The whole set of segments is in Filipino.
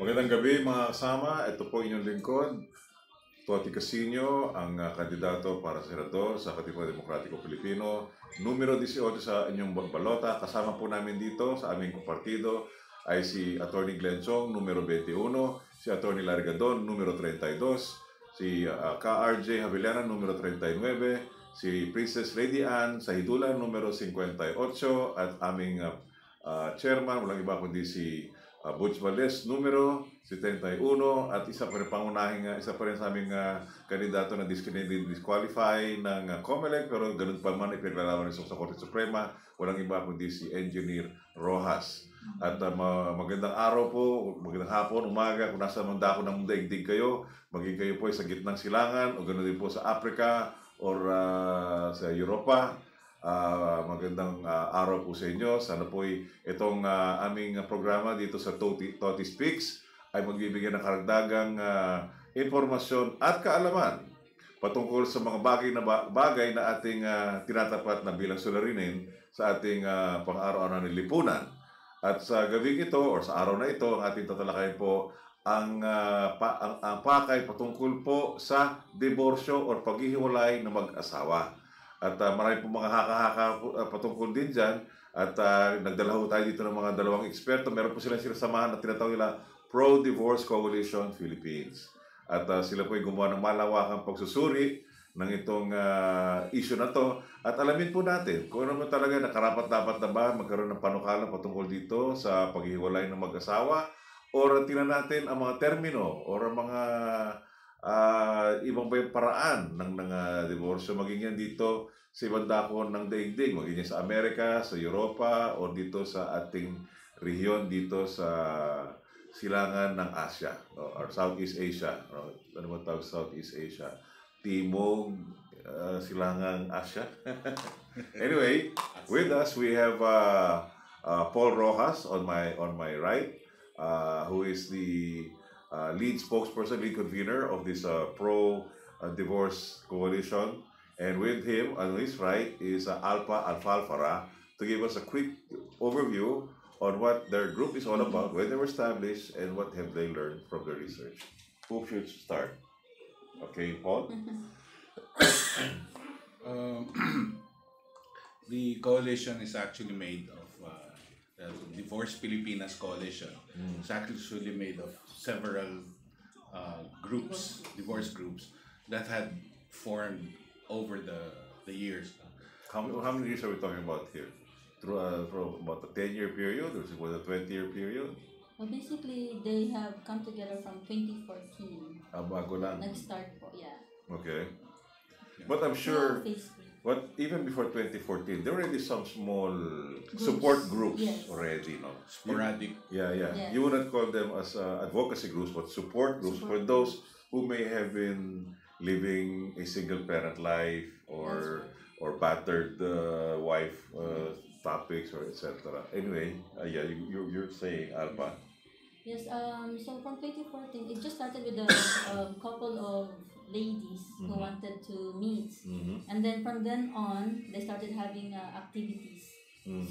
Magandang gabi mga kasama. Ito po inyong lingkod, Toti Casiño, ang kandidato para sa senador sa Katipunan Demokratiko Pilipino. Numero 18 sa inyong balota. Kasama po namin dito sa aming partido ay si Atty. Glenn Chong, numero 21, si Atty. Larry Gadon, numero 32, si Ka-RJ Havillanan, numero 39, si Princess Lady Ann Sahidulan, numero 58, at aming chairman, walang iba kundi si Butch Valdez, numero 71, at isa pa rin sa aming kandidato na disqualify ng COMELEC, pero ganun pa man ipinaglalaban sa Korte Suprema, walang iba kundi si Engineer Rojas. At magandang araw po, magandang hapon, umaga, kung nasa mandako ng daigdig kayo, maging kayo po sa gitnang silangan, o ganoon din po sa Africa or sa Europa. Magandang araw po sa inyo. Sana po itong aming programa dito sa Toti Speaks ay magbibigay ng karagdagang informasyon at kaalaman patungkol sa mga bagay na ating tinatapat na bilang suliranin sa ating pang-araw-araw na lipunan. At sa gabi ito or sa araw na ito, ang ating tatalakayin po ang pakay patungkol po sa diborsyo or paghihiwalay ng mag-asawa. At marami po mga haka-haka patungkol din dyan. At nagdala ho tayo dito ng mga dalawang eksperto. Meron po silang sinasamahan na tinatawag nila Pro-Divorce Coalition Philippines. At sila po ay gumawa ng malawakang pagsusuri ng itong issue na to. At alamin po natin kung ano talaga nakarapat-dapat na ba magkaroon ng panukala patungkol dito sa paghihiwalay ng mag-asawa, or tingnan natin ang mga termino or ang mga ibang paraan ng diborsyo, maging yan dito sa ibang dako ng daigdig, maging yan sa Amerika, sa Europa, o dito sa ating rehiyon dito sa silangan ng Asia or Southeast Asia. Ano ba tawag Southeast Asia? Timog, silangang Asia. Anyway, with us we have Paul Rojas on my right, who is the lead spokesperson, lead convener of this pro-divorce coalition, and with him on his right is Alfalfara to give us a quick overview on what their group is all about, when they were established, and what have they learned from their research. Who should start? Okay, Paul? The coalition is actually made of the Divorce Pilipinas Coalition. It's actually made of several groups, divorce groups, that had formed over the years. How many years are we talking about here? Through about a 10-year period, or was it a 20-year period? Well, basically, they have come together from 2014. Bago lang. Nag-start po, yeah. Okay. But I'm sure, Facebook. even before 2014, there were already some small support groups Yes. already, no? Sporadic. Yeah. Yes. You would not call them as advocacy groups, but support groups for those who may have been living a single-parent life or battered wife topics or etc. Anyway, you're saying, Alba. Yes, so from 2014, it just started with a couple of ladies who wanted to meet. And then from then on, they started having activities.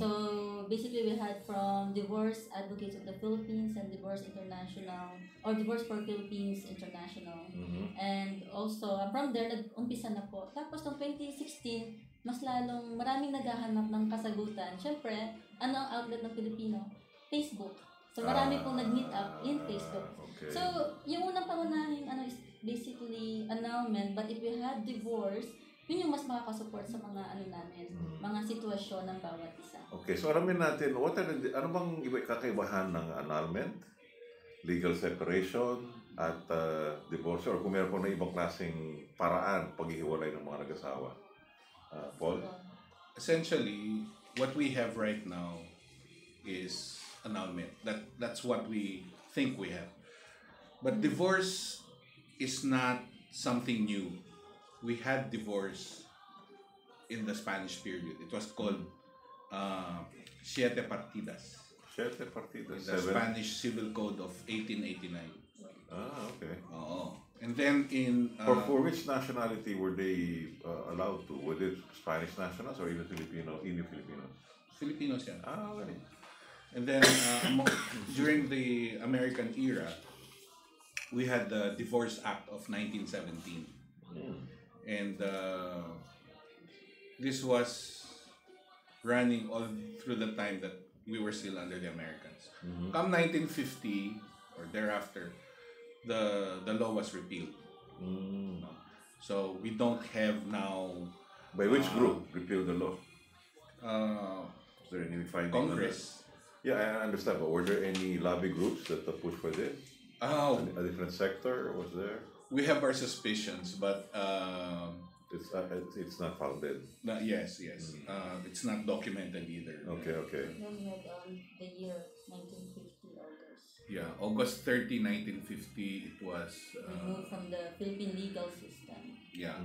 So basically, we had from Divorce Advocates of the Philippines and Divorce International, or Divorce for Philippines International. And also, from there, nag-umpisa na po. Tapos, noong 2016, mas lalong maraming naghahanap ng kasagutan. Siyempre, ano ang outlet ng Pilipino? Facebook. So, marami pong nag-meet up in Facebook. Okay. So, yung unang pangunahing is basically annulment, but if we had divorce, yun yung mas makakasupport sa mga namin, mga sitwasyon ng bawat isa. Okay, so alamin natin, ano bang kakaibahan ng annulment, legal separation, at divorce, or kung meron po na ibang klaseng paraan paghihiwalay ng mga nag-asawa? Paul? Essentially, what we have right now is annulment. That's what we think we have. But divorce is not something new. We had divorce in the Spanish period. It was called Siete Partidas. Siete Partidas. The Spanish Civil Code of 1889. Okay. And then in... for which nationality were they allowed to? Were they Spanish nationals or Filipinos? Filipinos yan. Okay. And then during the American era, we had the Divorce Act of 1917. And this was running all through the time that we were still under the Americans. Come 1950 or thereafter, the law was repealed. No? So we don't have now. By which group repealed the law? Is there any finding? Congress. Yeah, I understand, but were there any lobby groups that pushed for this? Oh, A different sector was there? we have our suspicions, but It's not founded. yes. It's not documented either. Okay. Then we had the year 1950 August. Yeah, August 30, 1950, it was. Removed from the Philippine legal system. Yeah.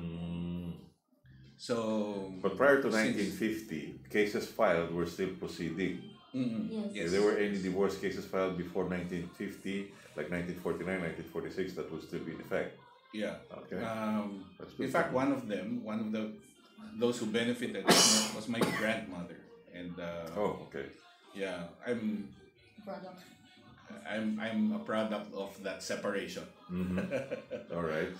So. But prior to since- 1950, cases filed were still proceeding. Yes. Yes. If there were any divorce cases filed before 1950, like 1949, 1946, that would still be in effect. Yeah. Okay. That's good. In fact, one of those who benefited was my grandmother, and Oh, okay. yeah, I'm Product. a product of that separation. All right.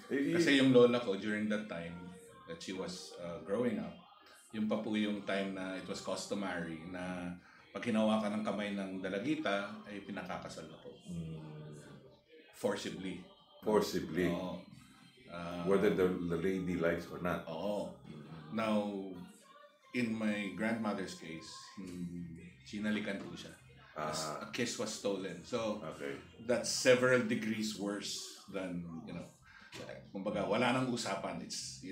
Kasi yung lola ko during that time that she was growing up, yung pa po yung time na it was customary na pag hinawakan ng kamay ng dalagita ay pinakakasal na po. Forcibly. Oo. Whether the lady likes or not. Oo. Now, in my grandmother's case, sinalikan po siya. A kiss was stolen. So, Okay. that's several degrees worse than, kumbaga, wala nang usapan. It's,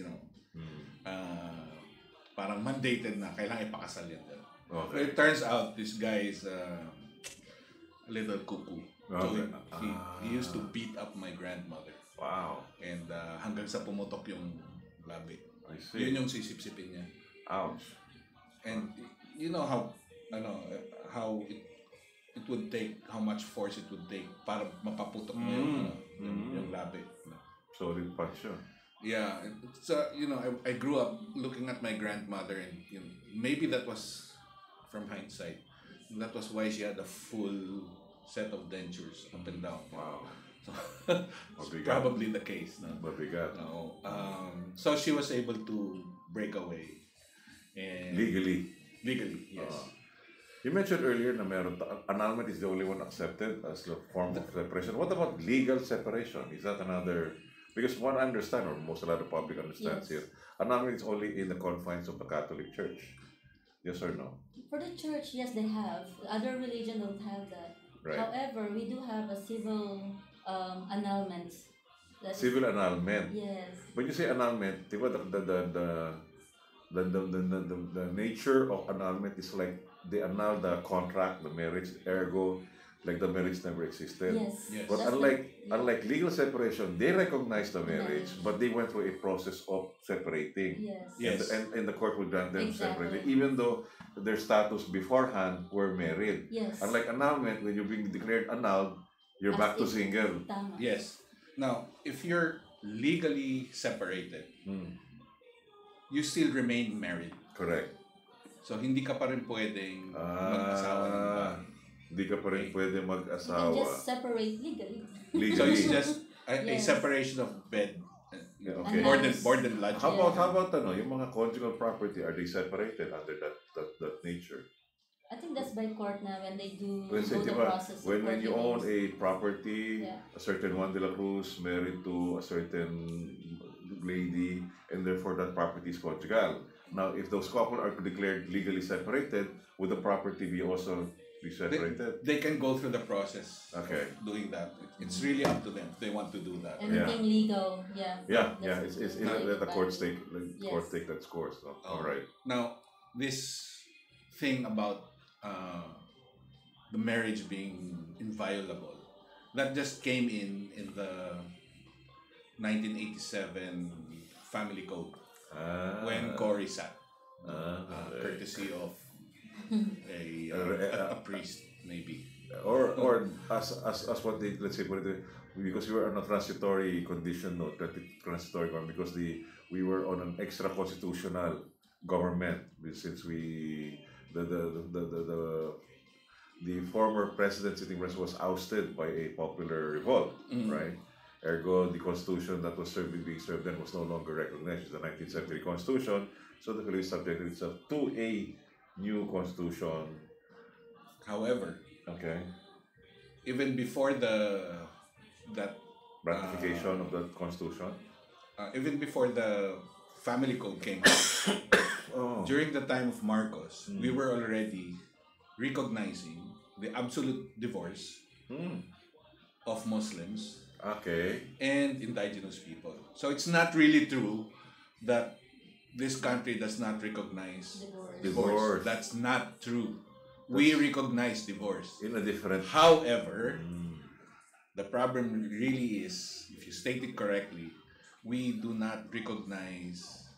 parang mandated na, kailangan ipakasal yan. So Okay. it turns out this guy is a little cuckoo. So Okay. he used to beat up my grandmother. Wow. And hanggang sa pumutok yung labi. I see. Yun yung sisip-sipin niya. Ouch. And you know how it would take, how much force it would take para mapaputok mo yung labi. Solid punch yun. Yeah, it's I grew up looking at my grandmother, and maybe that was from hindsight. That was why she had a full set of dentures up and down. Wow. So it's Mabigat. probably the case. No? Mabigat. No. So she was able to break away. And Legally. yes. You mentioned earlier na annulment is the only one accepted as a form of separation. What about legal separation? Is that another? Because one I understand, or most a lot of public understands Yes. here, annulment is only in the confines of the Catholic Church. Yes or no? For the church, yes, they have. Other religion don't have that. Right. However, we do have a civil annulment. Civil annulment. Yes. When you say annulment, diba the nature of annulment is like they annul the contract, the marriage, ergo, like the marriage never existed. Yes. But That's unlike legal separation, they recognize the marriage, Marriage. but they went through a process of separating. Yes. Yes. And the court would grant them Exactly. separately, even though their status beforehand were married. Yes. Unlike annulment, when you're being declared annulled, you're As back to if- single. Tama. Yes. Now, if you're legally separated, you still remain married. Correct. So hindi ka pa rin pwedeng mag-asawa ng iba. Hindi ka pa rin pwede You can mag-asawa. just separate legally. So Legally. it's just a Yes. separation of bed. Okay. Board and lodging. How about yung mga conjugal property, are they separated under that nature? I think that's by court na when they do When, go the diba, process. of when court you own hearings. a property, Yeah. a certain Juan de la Cruz married to a certain lady, and therefore that property is conjugal. Now, if those couple are declared legally separated, would the property be also be separated? They can go through the process Okay. of doing that. It's really up to them if they want to do that. Anything legal, yeah. Yeah, That's- it's that's let the courts valid. take courts take that course. So, all right. Now, this thing about the marriage being inviolable, that just came in the 1987 Family Code when Cory sat, courtesy of a priest, maybe. Or as what they, let's say, put it, because we were on a transitory condition, no, transitory one, because we were on an extra constitutional government since the the former sitting president was ousted by a popular revolt, right? Ergo, the constitution that was being served then was no longer recognized as the 19th century constitution, so the Philippines subjected itself to a new constitution. However, okay, even before that ratification of that constitution, even before the family code came out, during the time of Marcos, we were already recognizing the absolute divorce of Muslims and indigenous people. So it's not really true that this country does not recognize divorce. That's not true. We recognize divorce in a different. However, the problem really is, if you state it correctly, we do not recognize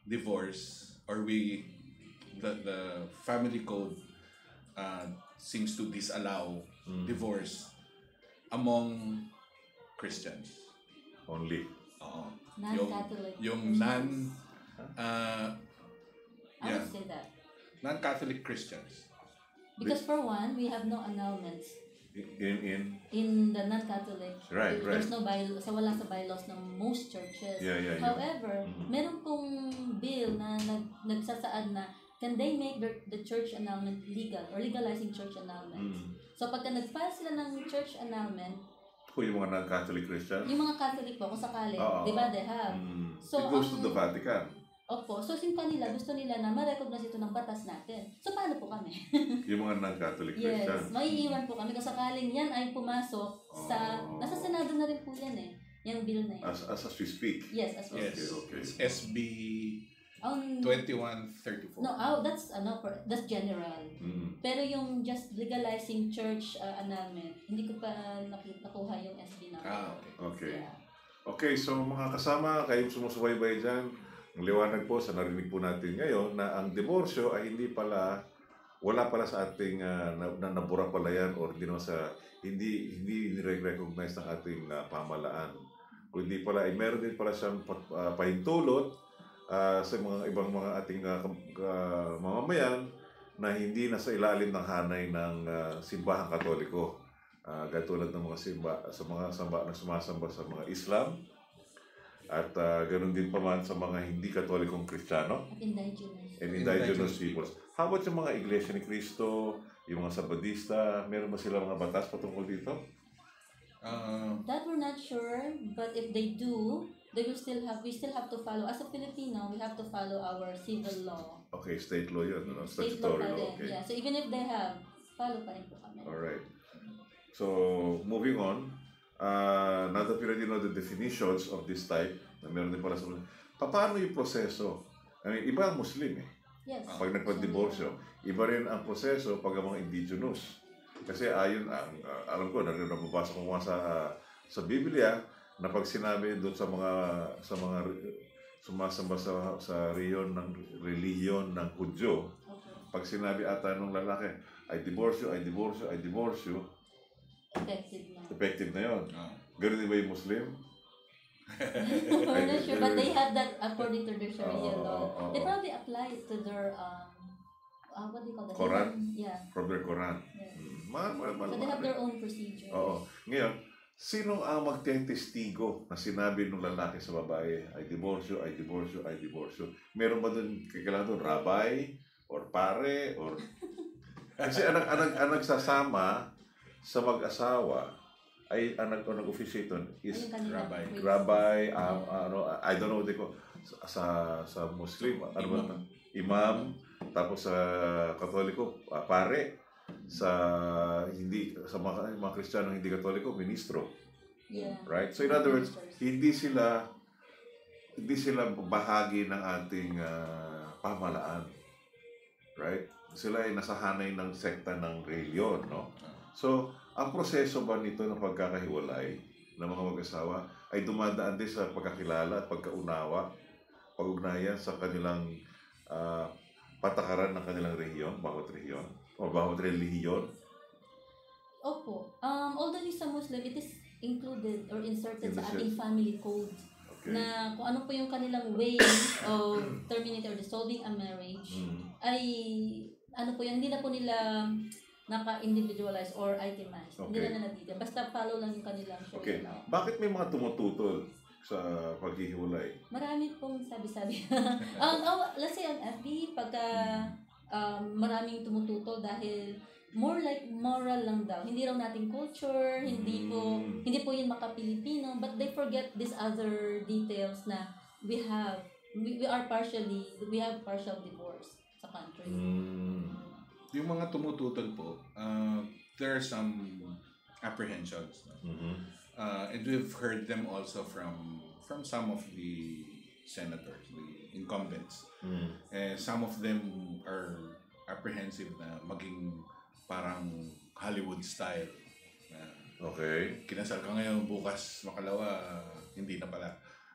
divorce, or the family code seems to disallow divorce among Christians. Only. Non-Catholic. Yung non... I would say that. Non-Catholic Christians. Because for one, we have no annulments. In the non-Catholic. Right. There's no bylaws, wala sa bylaws ng most churches. Yeah. However, meron pong bill na nagsasaad na can they make the church annulment legal or legalizing church annulments. So pagka nag-file sila ng church annulment, yung mga non-Catholic Christians? Yung mga Catholic po, kung sakali, di ba, they have. So, it goes to the Vatican. Opo. So, gusto nila na ma-recognize ito ng batas natin. So, paano po kami? Yung mga non-Catholic Christians? Yes. Maiiwan po kami kung sakaling yan ay pumasok sa... Nasa Senado na rin po yan eh. Yung bill na yan. As we speak? Yes, as we speak. Okay. It's SB 2134. No, that's general. Pero yung just legalizing church annulment, hindi ko pa nakuha yung SB na. Okay. Yeah. Okay, so mga kasama, kayong sumusubaybay dyan, ang liwanag po sa narinig po natin ngayon na ang diborsyo ay wala pala sa ating nabura pala yan, or hindi nire-recognize ng ating pamahalaan. Kundi pala ay meron din pala siyang pahintulot sa mga ibang mga ating mamamayan na hindi nasa ilalim ng hanay ng simbahang Katoliko. Katulad ng mga samba na sumasamba sa mga Islam, at ganoon din pa man sa mga hindi Katolikong Kristiyano At indigenous peoples. How about yung mga Iglesia ni Cristo, yung mga Sabadista, meron ba sila mga batas patungkol dito? That we're not sure, but if they do, we still have to follow. As a Filipino, we have to follow our civil law. Okay, state law yun, State law statutory pa law. rin. Okay. Yeah. So even if they have, follow pa rin po kami. Alright. So, moving on, now that we already know the definitions of this type, na meron din pala sa paano yung proseso? I mean, iba ang Muslim eh. Yes. Pag nagpadiborsyo, iba rin ang proseso pag ang mga indigenous. Kasi alam ko, nababasa ko nga sa Biblia, na pag sinabi doon sa mga sumasamba sa reliyon ng Hudyo, pag sinabi ata ng lalaki, I divorce you, effective na yun. Ganun din ba yung Muslim? We're not sure, but they have that according to their Sharia law. They probably apply it to their what do you call that? Quran? Yeah. From their Quran. Yes. So they have their own procedure. Oo. Ngayon, sino ang magtestigo na sinabi ng lalaki sa babae, I divorce you? Meron ba doon, kailangan doon, rabbi, or pare, or... Kasi ang nagsasama sa mag-asawa, ay ang nag-officiate is rabbi, I don't know what they call, sa Muslim, imam, tapos sa Katoliko, pare, sa mga Kristiyano hindi Katoliko, ministro. Yeah. Right? So in other words, hindi sila bahagi ng ating pamahalaan. Right? Sila ay nasahanay ng sekta ng reliyon, no? So, ang proseso ba nito ng pagkakahiwalay ng mga mag-asawa ay dumadaan din sa pagkakilala at pag-ugnayan sa kanilang patakaran ng kanilang rehiyon, bawat rehiyon, o bawat relihiyon? Opo. Although sa Muslim, it is included or inserted sa ating family code. Okay. Na kung ano po yung kanilang way of terminating or dissolving a marriage, ay ano po yan, hindi na po nila naka-individualize or itemized. Hindi Okay. na na-detail. Basta follow lang yung kanilang show Okay. law. Bakit may mga tumututol sa paghihiwalay? Marami pong sabi-sabi. Let's say on FB, pagka maraming tumututol dahil more like moral lang daw. Hindi raw nating culture, hindi po yun maka-Pilipino, but they forget these other details na we have partial divorce sa country. Yung mga tumututol po, there are some apprehensions. And we've heard them also from some of the senators, the incumbents. Some of them are apprehensive na maging parang Hollywood style. Okay. Kinasal ka ngayon, bukas makalawa, hindi na pala.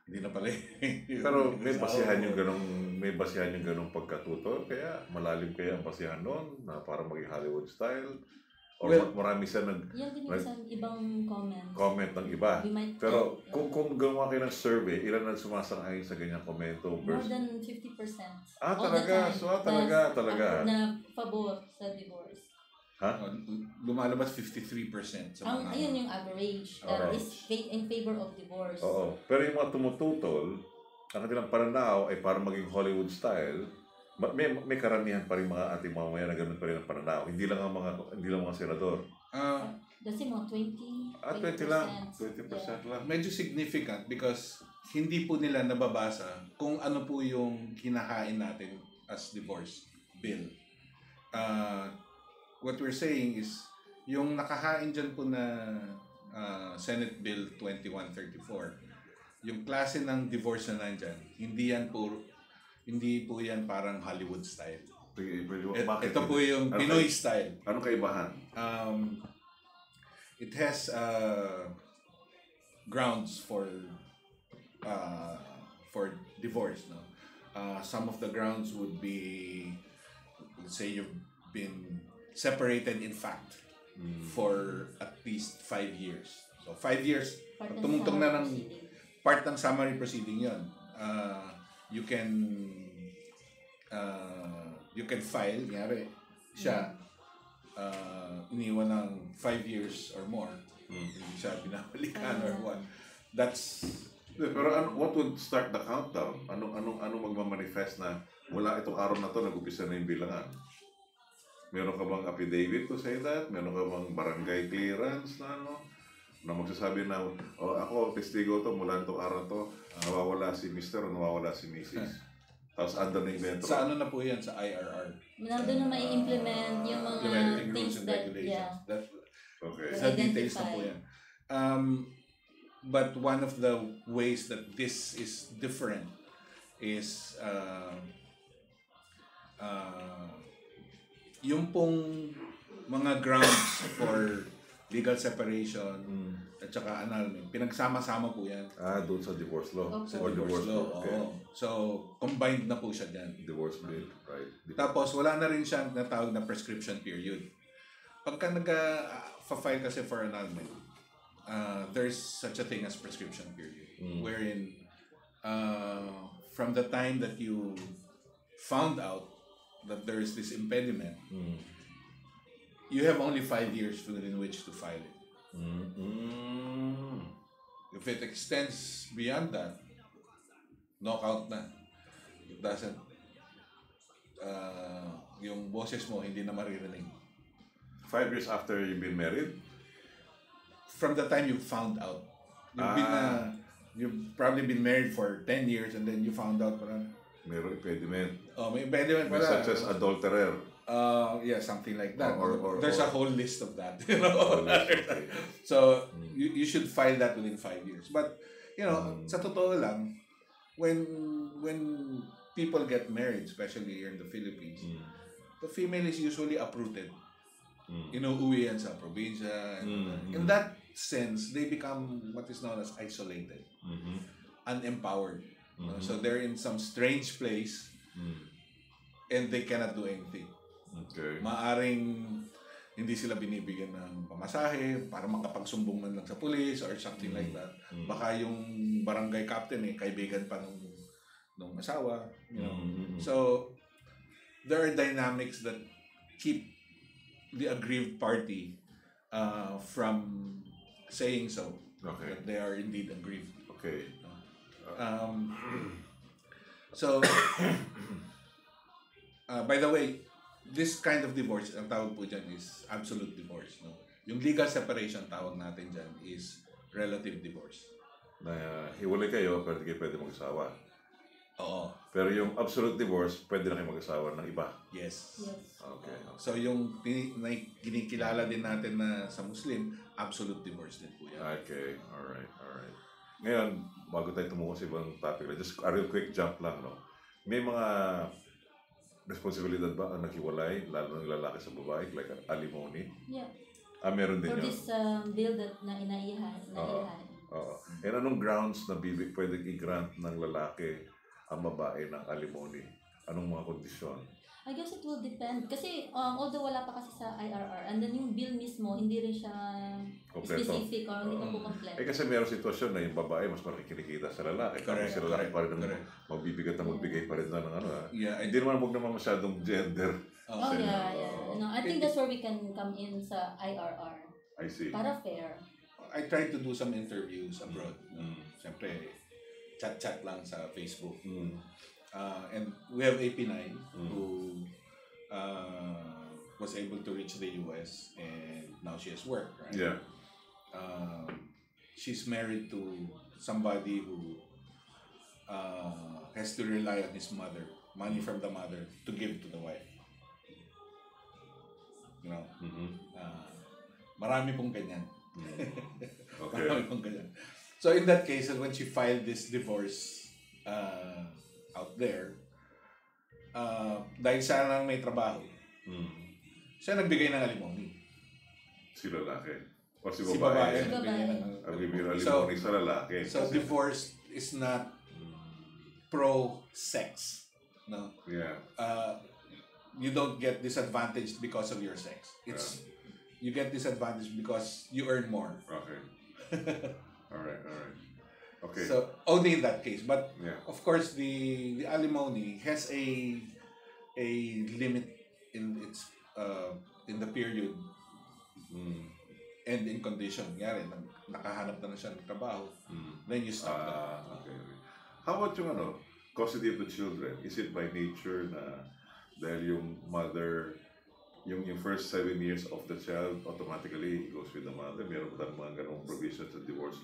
Pero may basihan yung ganong pagkatuto, kaya malalim kaya ang basihan noon na para maging Hollywood style. Or marami siya Yan din yung isang ibang comment ng iba. Pero yeah. kung gumawa kayo ng survey, ilan ang sumasang-ayon sa ganyang komento? More than 50%. Talaga? Talaga. Na pabor sa divorce. Lumalabas 53% sa mga... Ayun yung average that is in favor of divorce. Oo. Pero yung mga tumututol, ang kanilang pananaw ay para maging Hollywood style. May karamihan pa rin mga ating mamamayan na ganun pa rin ang pananaw. Hindi lang mga senador. Kasi mga 20 lang. 20% lang. Medyo significant because hindi po nila nababasa kung ano po yung kinahain natin as divorce bill. What we're saying is, yung nakahain dyan po na Senate Bill 2134, yung klase ng divorce na nandyan, hindi po yan parang Hollywood style. Ito po yung Pinoy style. Anong kaibahan? It has grounds for divorce. No? Some of the grounds would be, let's say you've been separated in fact for at least 5 years. So 5 years, tumungtong na ng part ng summary proceeding yon. You can file, ngayari siya, iniwan ng 5 years or more, hindi siya binabalikan or what. That's... Pero what would start the countdown? Anong magmamanifest na wala itong araw na to, nag-upisa na yung bilangan? Meron ka bang affidavit to say that? Meron ka bang barangay clearance na magsasabi na ako, testigo to, mula itong araw to, nawawala si Mr. o nawawala si Mrs. Tapos under na invento. Sa ano na po yan? Sa IRR. Doon na may implement yung mga things that, Okay. Sa details na po yan. But one of the ways that this is different is yung pong mga grounds for legal separation at saka annulment, pinagsama-sama po yan. Doon sa divorce law. Okay. Or divorce law. Okay. So, combined na po siya dyan. Divorce bill, right. Tapos, wala na rin siyang natawag na prescription period. Pagka nag-file kasi for annulment, there's such a thing as prescription period. Wherein, from the time that you found out that there is this impediment, you have only 5 years within which to file it. If it extends beyond that, knockout na. It doesn't, yung boses mo hindi na maririnig. 5 years after you've been married? From the time you found out. You've probably been married for 10 years and then you found out parang Meron impediment. May impediment pala. Such as adulterer. Yeah, something like that. Or there's a whole list of that. Okay. So, you should file that within 5 years. But, sa totoo lang, when people get married, especially here in the Philippines, the female is usually uprooted. Inuuwi yan sa probinsya. In that sense, they become what is known as isolated, unempowered. So they're in some strange place and they cannot do anything. Okay. Maaring hindi sila binibigyan ng pamasahe para makapagsumbong man lang sa pulis or something like that. Baka yung barangay captain kaibigan pa nung asawa. So there are dynamics that keep the aggrieved party from saying so. Okay. That they are indeed aggrieved. Okay. So, by the way, this kind of divorce, ang tawag po dyan is absolute divorce. No? Yung legal separation, tawag natin dyan is relative divorce. Na hiwalay kayo, pero hindi kayo pwede mag-asawa. Oo. Pero yung absolute divorce, pwede na kayo mag-asawa ng iba. Yes. Okay. So yung kinikilala din natin na sa Muslim, absolute divorce din po yan. Okay. Alright. Ngayon, bago tayo tumuko sa ibang topic, just a real quick jump lang, no? May mga responsibilidad ba ang naghiwalay, lalo ng lalaki sa babae, like alimony? Yeah. Meron din For yun? this bill that na inaihan. Oo. And anong grounds na pwede i-grant ng lalaki ang babae ng alimony? Anong mga kondisyon? I guess it will depend. Kasi although wala pa kasi sa IRR, and then yung bill mismo, hindi rin siya Kompleto. specific or hindi pa po kompleto. Kasi mayroong sitwasyon na yung babae mas makikinikita sa lalaki. Correct, Kasi lalaki pa rin correct. magbibigat na magbigay pa rin na ng ano. Yeah, Hindi naman huwag naman masyadong gender. Yeah. No, I think that's where we can come in sa IRR. I see. Para fair. I tried to do some interviews abroad. Siyempre, chat-chat lang sa Facebook. And we have AP9 who was able to reach the US and now she has work, right? Yeah. She's married to somebody who has to rely on his mother, money from the mother, to give to the wife. You know? Marami pong ganyan. Okay. Marami pong ganyan. So in that case, when she filed this divorce out there, dahil siya lang may trabaho, siya nagbigay ng alimony. Si lalaki. O si Si babae. babae nagbigay ng Nagbibigay ng alimony sa lalaki. So divorce is not pro-sex. No? Yeah. You don't get disadvantaged because of your sex. You get disadvantaged because you earn more. Okay. Alright. Okay. So only in that case, but yeah. of course the alimony has a limit in its in the period and in condition. Ngayari, nakahanap na siya ng trabaho, then you stop that. Okay. How about yung custody of the children? Is it by nature na dahil yung mother, yung first 7 years of the child automatically goes with the mother? Meron ba tayong mga ganong provisions sa divorce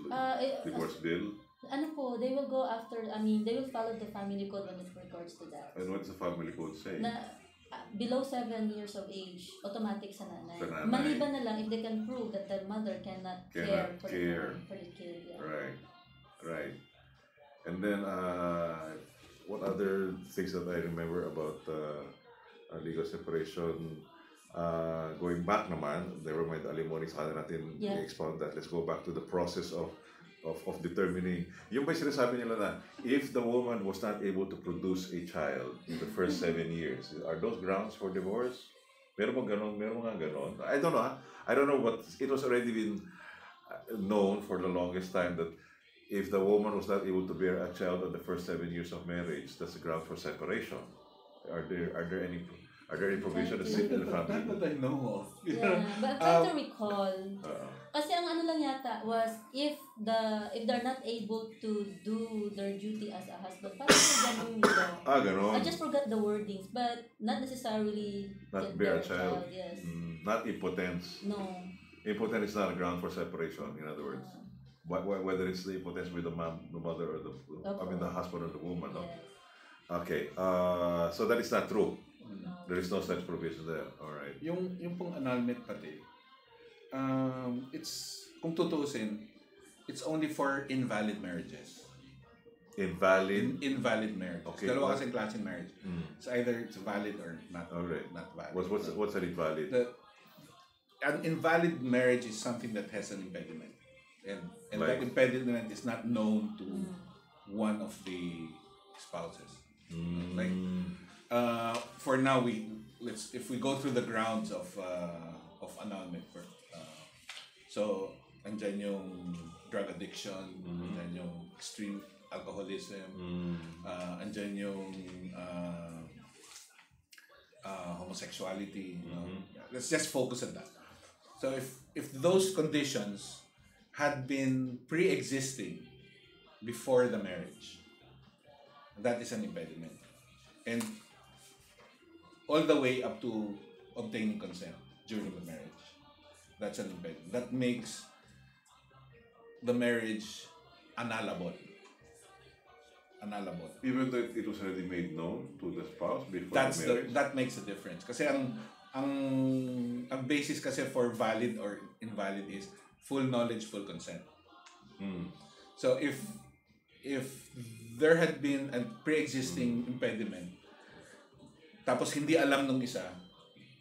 bill? Ano po, they will go after, they will follow the family code when it regards to that. And what's the family code say? Na below 7 years of age, automatic sa nanay. Sa nanay. Maliban na lang if they can prove that the mother cannot care for the kid. Yeah. Right. And then, what other things that I remember about legal separation? Going back naman, never mind alimony, saka natin i-expound that. Let's go back to the process of determining. Yung ba sinasabi nila na if the woman was not able to produce a child in the first 7 years, are those grounds for divorce? Meron bang ganon? Meron nga ganon? I don't know. I don't know, but it was already been known for the longest time that if the woman was not able to bear a child in the first 7 years of marriage, that's a ground for separation. Are there any provisions in the family? Not that I know of. Yeah, but I'm trying to recall. Kasi ang ano lang yata was if they're not able to do their duty as a husband, parang ganun nito. Ganon. I just forgot the wordings, but not necessarily Not bear a child. Yes. Not impotence. No. Impotence is not a ground for separation, in other words. Whether it's the impotence with the mother, or the husband or the woman. No? Yes. Okay. So that is not true. No. There is no such provision there. All right. Yung pong annulment pati, it's, kung tutuusin, it's only for invalid marriages. Invalid marriage. Okay. Dalawa kasing klaseng marriage. It's either it's valid or not. Alright. Not valid. What's an invalid? An invalid marriage is something that has an impediment, and that impediment is not known to one of the spouses. Like, for now, if we go through the grounds of annulment, so andyan yung drug addiction, andyan yung extreme alcoholism, andyan yung homosexuality. Let's just focus on that. So if those conditions had been pre-existing before the marriage, that is an impediment. And all the way up to obtaining consent during the marriage, that's an impediment. That makes the marriage annulable. Even though it was already made known to the spouse before the marriage? That makes a difference. Kasi ang basis kasi for valid or invalid is full knowledge, full consent. So if there had been a pre-existing impediment, tapos hindi alam nung isa,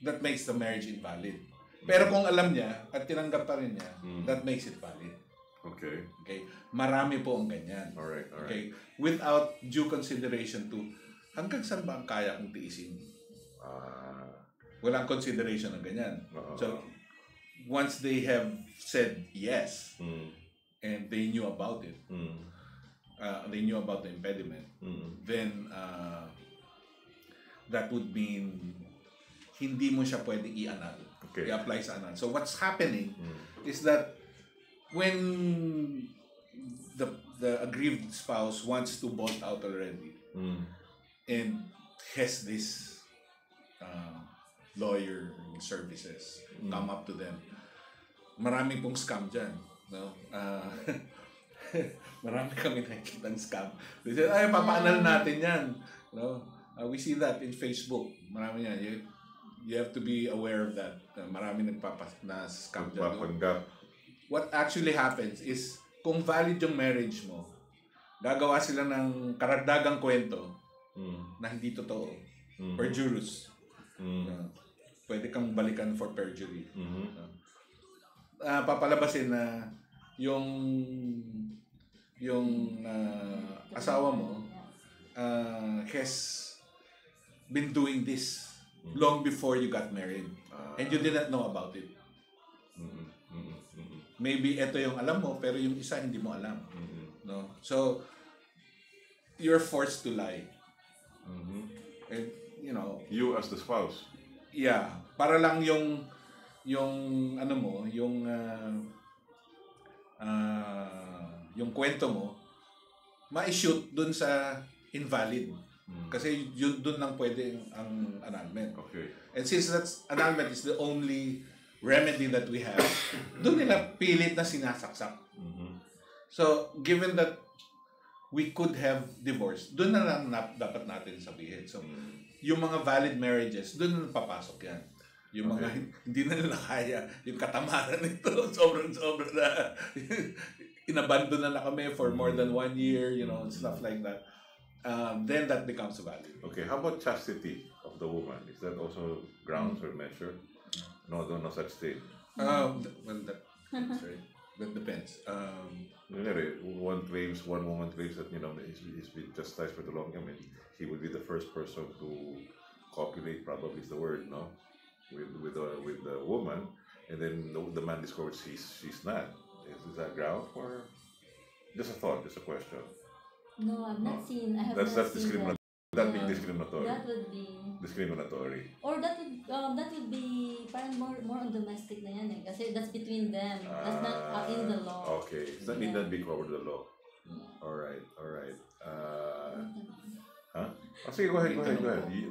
that makes the marriage invalid. Pero kung alam niya at tinanggap pa rin niya, that makes it valid. Okay. Marami po ang ganyan. Alright. Okay. Without due consideration to hanggang saan ba ang kaya kong tiisin? Walang consideration ng ganyan. So once they have said yes and they knew about it, they knew about the impediment, then that would mean hindi mo siya pwedeng i-annul. I-apply sa annul. So what's happening is that when the aggrieved spouse wants to bolt out already and has this lawyer services come up to them, marami pong scam dyan. No? Marami kami nakikita ng scam. They said, ay, papaanal natin yan. No? We see that in Facebook. Marami yan. You have to be aware of that. Marami na-scam dyan. What actually happens is, kung valid yung marriage mo, gagawa sila ng karagdagang kwento na hindi totoo. Perjurous. Pwede kang balikan for perjury. Papalabasin na yung asawa mo has been doing this long before you got married and you didn't know about it. Maybe ito yung alam mo pero yung isa hindi mo alam. No? So you're forced to lie. And you as the spouse. Yeah, para lang yung ano mo, yung kwento mo ma-shoot dun sa invalid. Kasi yun dun lang pwede ang annulment. And since that's annulment is the only remedy that we have, dun nila pilit na sinasaksak. So, given that we could have divorce, dun na lang dapat natin sabihin. So, yung mga valid marriages, dun na papasok yan. Yung mga hindi na nila kaya, yung katamaran nito, sobrang na inabandon na kami for more than 1 year, stuff like that. Then that becomes valid. Okay, how about chastity of the woman? Is that also grounds or measure? No such thing. Well, that's right. That depends. One woman claims that he's been chastised for the long time. I mean, he would be the first person to copulate. Probably is the word, no? With the woman, and then the man discovers she's not. Is that ground for? Just a thought, just a question. No, I've not seen. I have that's not seen discriminatory. That being discriminatory. That would be discriminatory. Or that would be parang more on domestic na yan eh. Kasi that's between them. That's not in the law. Okay. Does that mean that be covered the law? Yeah. Alright. Sige, go ahead.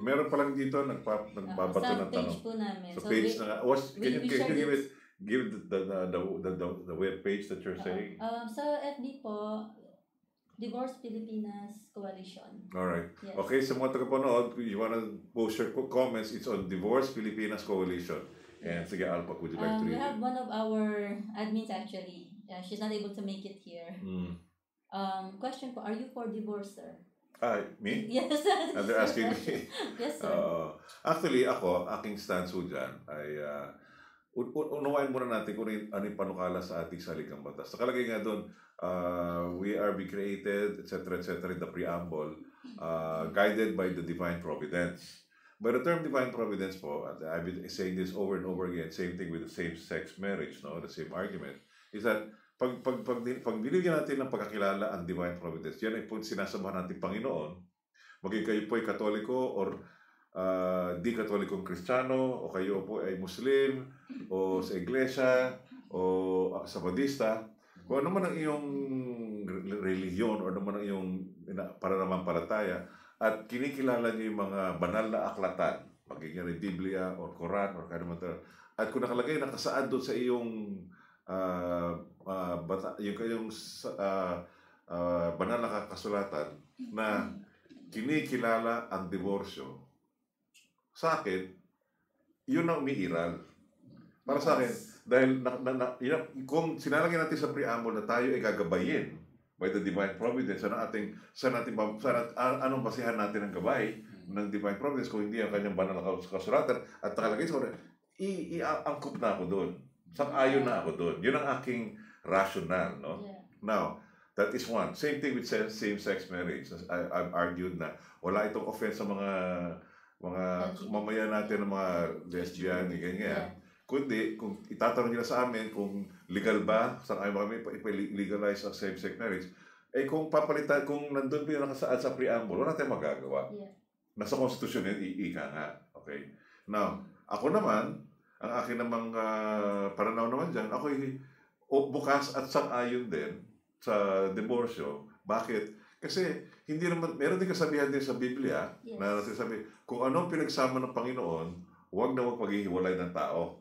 Meron pa lang dito nagbabato ng tanong. Sa page po namin. Sa page na can you give the web page that you're saying? Sa FB po, Divorce Pilipinas Coalition. Alright. Yes. Okay, sa mga tagapanood, you wanna post your comments, it's on Divorce Pilipinas Coalition. And sige, Alpa, would you like to read we have one of our admins actually. She's not able to make it here. Question po, are you for divorce, sir? Me? Yes. And they're asking me. Yes, sir. Actually, aking stance ho dyan ay unawain muna natin kung ano yung panukala sa ating saligang batas. Nakalagay nga doon, we are be created, etc., in the preamble, guided by the divine providence. By the term divine providence po, I've been saying this over and over again, same thing with the same-sex marriage, no? The same argument, is that pag binigyan natin ng pagkakilala ang divine providence, yan ay po sinasabahan natin Panginoon, maging kayo po ay Katoliko or di katolikong Kristiyano, o kayo po ay Muslim, o sa iglesia, o sa Budista, kung ano man ang iyong relihiyon o ano man ang iyong pananampalataya, at kinikilala niyo yung mga banal na aklatan, magiging Biblia or Quran or kaya naman, at kung nakalagay nakasaad doon sa iyong yung banal na kasulatan na kinikilala ang diborsyo, sa akin, yun ang umiiral. Para sa akin, dahil kung sinalagay natin sa preamble na tayo ay gagabayin by the divine providence, anong basihan natin ng gabay ng divine providence kung hindi ang kanyang banal na kasulatan at nakalagay sa iangkop na ako doon. Sang-ayon na ako doon. Yun ang aking rational, no? Yeah. Now, that is one. Same thing with same-sex marriage. I've argued na wala itong offense sa mga mamaya natin ng mga lesbian, ganyan. Yeah. Kundi, kung itatanong nila sa amin kung legal ba, sang-ayon ba kami ipa-legalize ang same-sex marriage, kung papalitan, kung nandun pa yung nakasaad sa preamble, wala tayong magagawa. Yeah. Nasa konstitusyon yun, ika nga. Okay? Now, ako naman, ang akin namang pananaw naman dyan, ako bukas at sang-ayon din sa diborsyo. Bakit? Kasi hindi naman, meron din kasabihan din sa Biblia, yes, na nasasabi, kung anong pinagsama ng Panginoon, huwag na huwag paghihiwalay ng tao.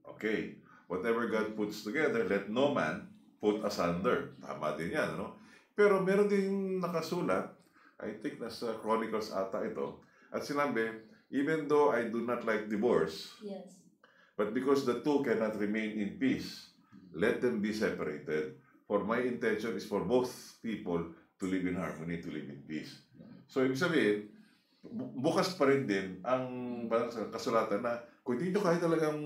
Okay. Whatever God puts together, let no man put asunder. Tama din yan, no? Pero meron din nakasulat, I think nasa Chronicles ata ito, at sinabi, even though I do not like divorce, yes, but because the two cannot remain in peace, let them be separated. For my intention is for both people to live in harmony, to live in peace. So, ibig sabihin, bukas pa rin din ang kasulatan na kung hindi nyo kaya talagang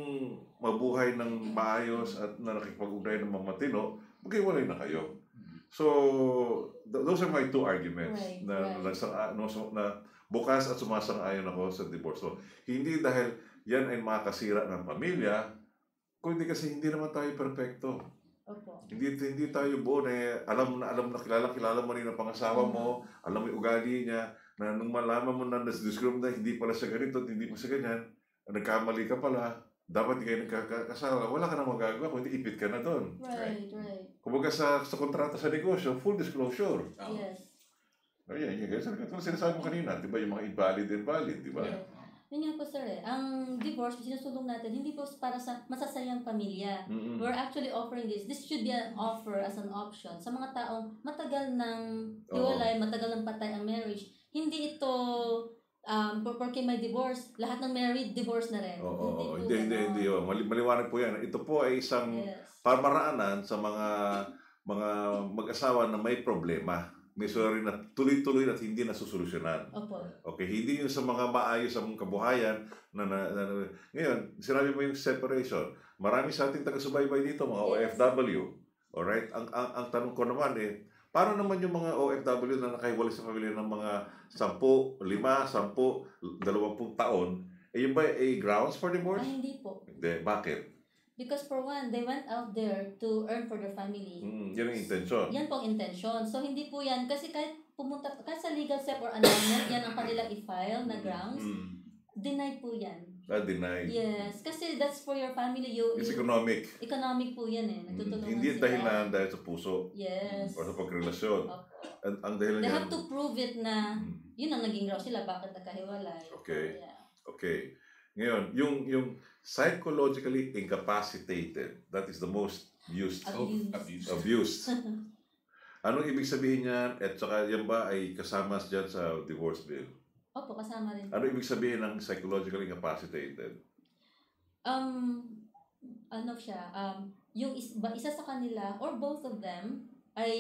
mabuhay ng maayos at na nakikipag-ugnayan ng mga matino, maghiwalay na kayo. So, those are my two arguments, right, na bukas at sumasang-ayon ako sa divorce. So, hindi dahil yan ay makasira ng pamilya, kundi kasi hindi naman tayo perfecto. Opo. Hindi tayo buo na alam na kilala mo rin ang pangasawa mo, alam mo yung ugali niya, na nung malaman mo na nasa-discriminate na hindi pala siya ganito at hindi pa siya ganyan, nagkamali ka pala, dapat kayo nagkakasala, wala ka na magagawa, kundi ipit ka na doon. Right. Kumbaga sa kontrata sa negosyo, full disclosure. Yes. Ayan, sinasabi mo kanina, di ba yung mga invalid, di ba? Yeah. Yun nga po sir ang divorce, sinusulong natin, hindi po para sa masasayang pamilya. We're actually offering this should be an offer as an option sa mga taong matagal ng hiwalay, matagal ng patay ang marriage. Hindi ito, porque may divorce, lahat ng married, divorce na rin. Hindi. Maliwanag po yan. Ito po ay isang pamaraanan sa mga mag-asawa na may problema. May sorry na tuloy-tuloy at hindi nasusolusyonan. Opo. Okay, hindi yun sa mga maayos sa mong kabuhayan ngayon, sinabi mo yung separation. Marami sa ating taga-subaybay dito, mga OFW. Alright? Ang tanong ko naman paano naman yung mga OFW na nakahiwalay sa pamilya ng mga 10, 5, 10, 20 taon, yun ba grounds for divorce? Ay, hindi po. Hindi. Bakit? Because for one, they went out there to earn for their family. Yan ang intention. Yan po ang intention. So, hindi po yan. Kasi kahit sa legal step or annulment, yan ang kanilang i-file na grounds. Deny po yan. Deny. Yes. Kasi that's for your family. It's economic. Economic po yan Nagtutulungan hindi sila. dahilan dahil sa puso. Yes. O sa pagrelasyon. Ang dahilan They yan. have to prove it na yun ang naging grounds sila. Bakit nagkahiwalay. Okay. Yeah. Okay. Ngayon, yung psychologically incapacitated, that is the most used. Abused. Anong ibig sabihin niyan? At saka yan ba ay kasama dyan sa divorce bill? Opo, kasama rin. Ano ibig sabihin ng psychologically incapacitated? Ano siya? Yung isa sa kanila or both of them ay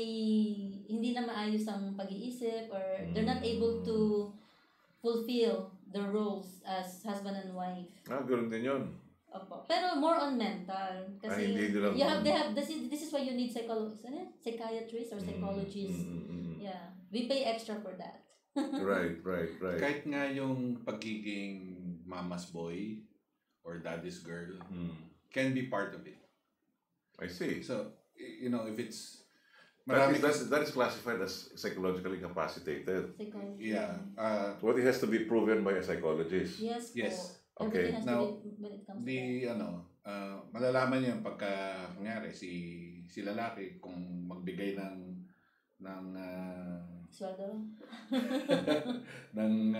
hindi na maayos ang pag-iisip or they're not able to fulfill the roles as husband and wife. Ganoon din yun. Opo. Pero more on mental. Kasi this is why you need psychiatrists or psychologists. Yeah. We pay extra for that. Right. Kahit nga yung pagiging mama's boy or daddy's girl can be part of it. I see. So, if it's That is classified as psychologically incapacitated. Yeah. What it has to be proven by a psychologist. Yes. Yes. Okay. Everything has Now, to be when it comes to that. malalaman niyo pagka kunyari si lalaki kung magbigay ng Sweldo. ng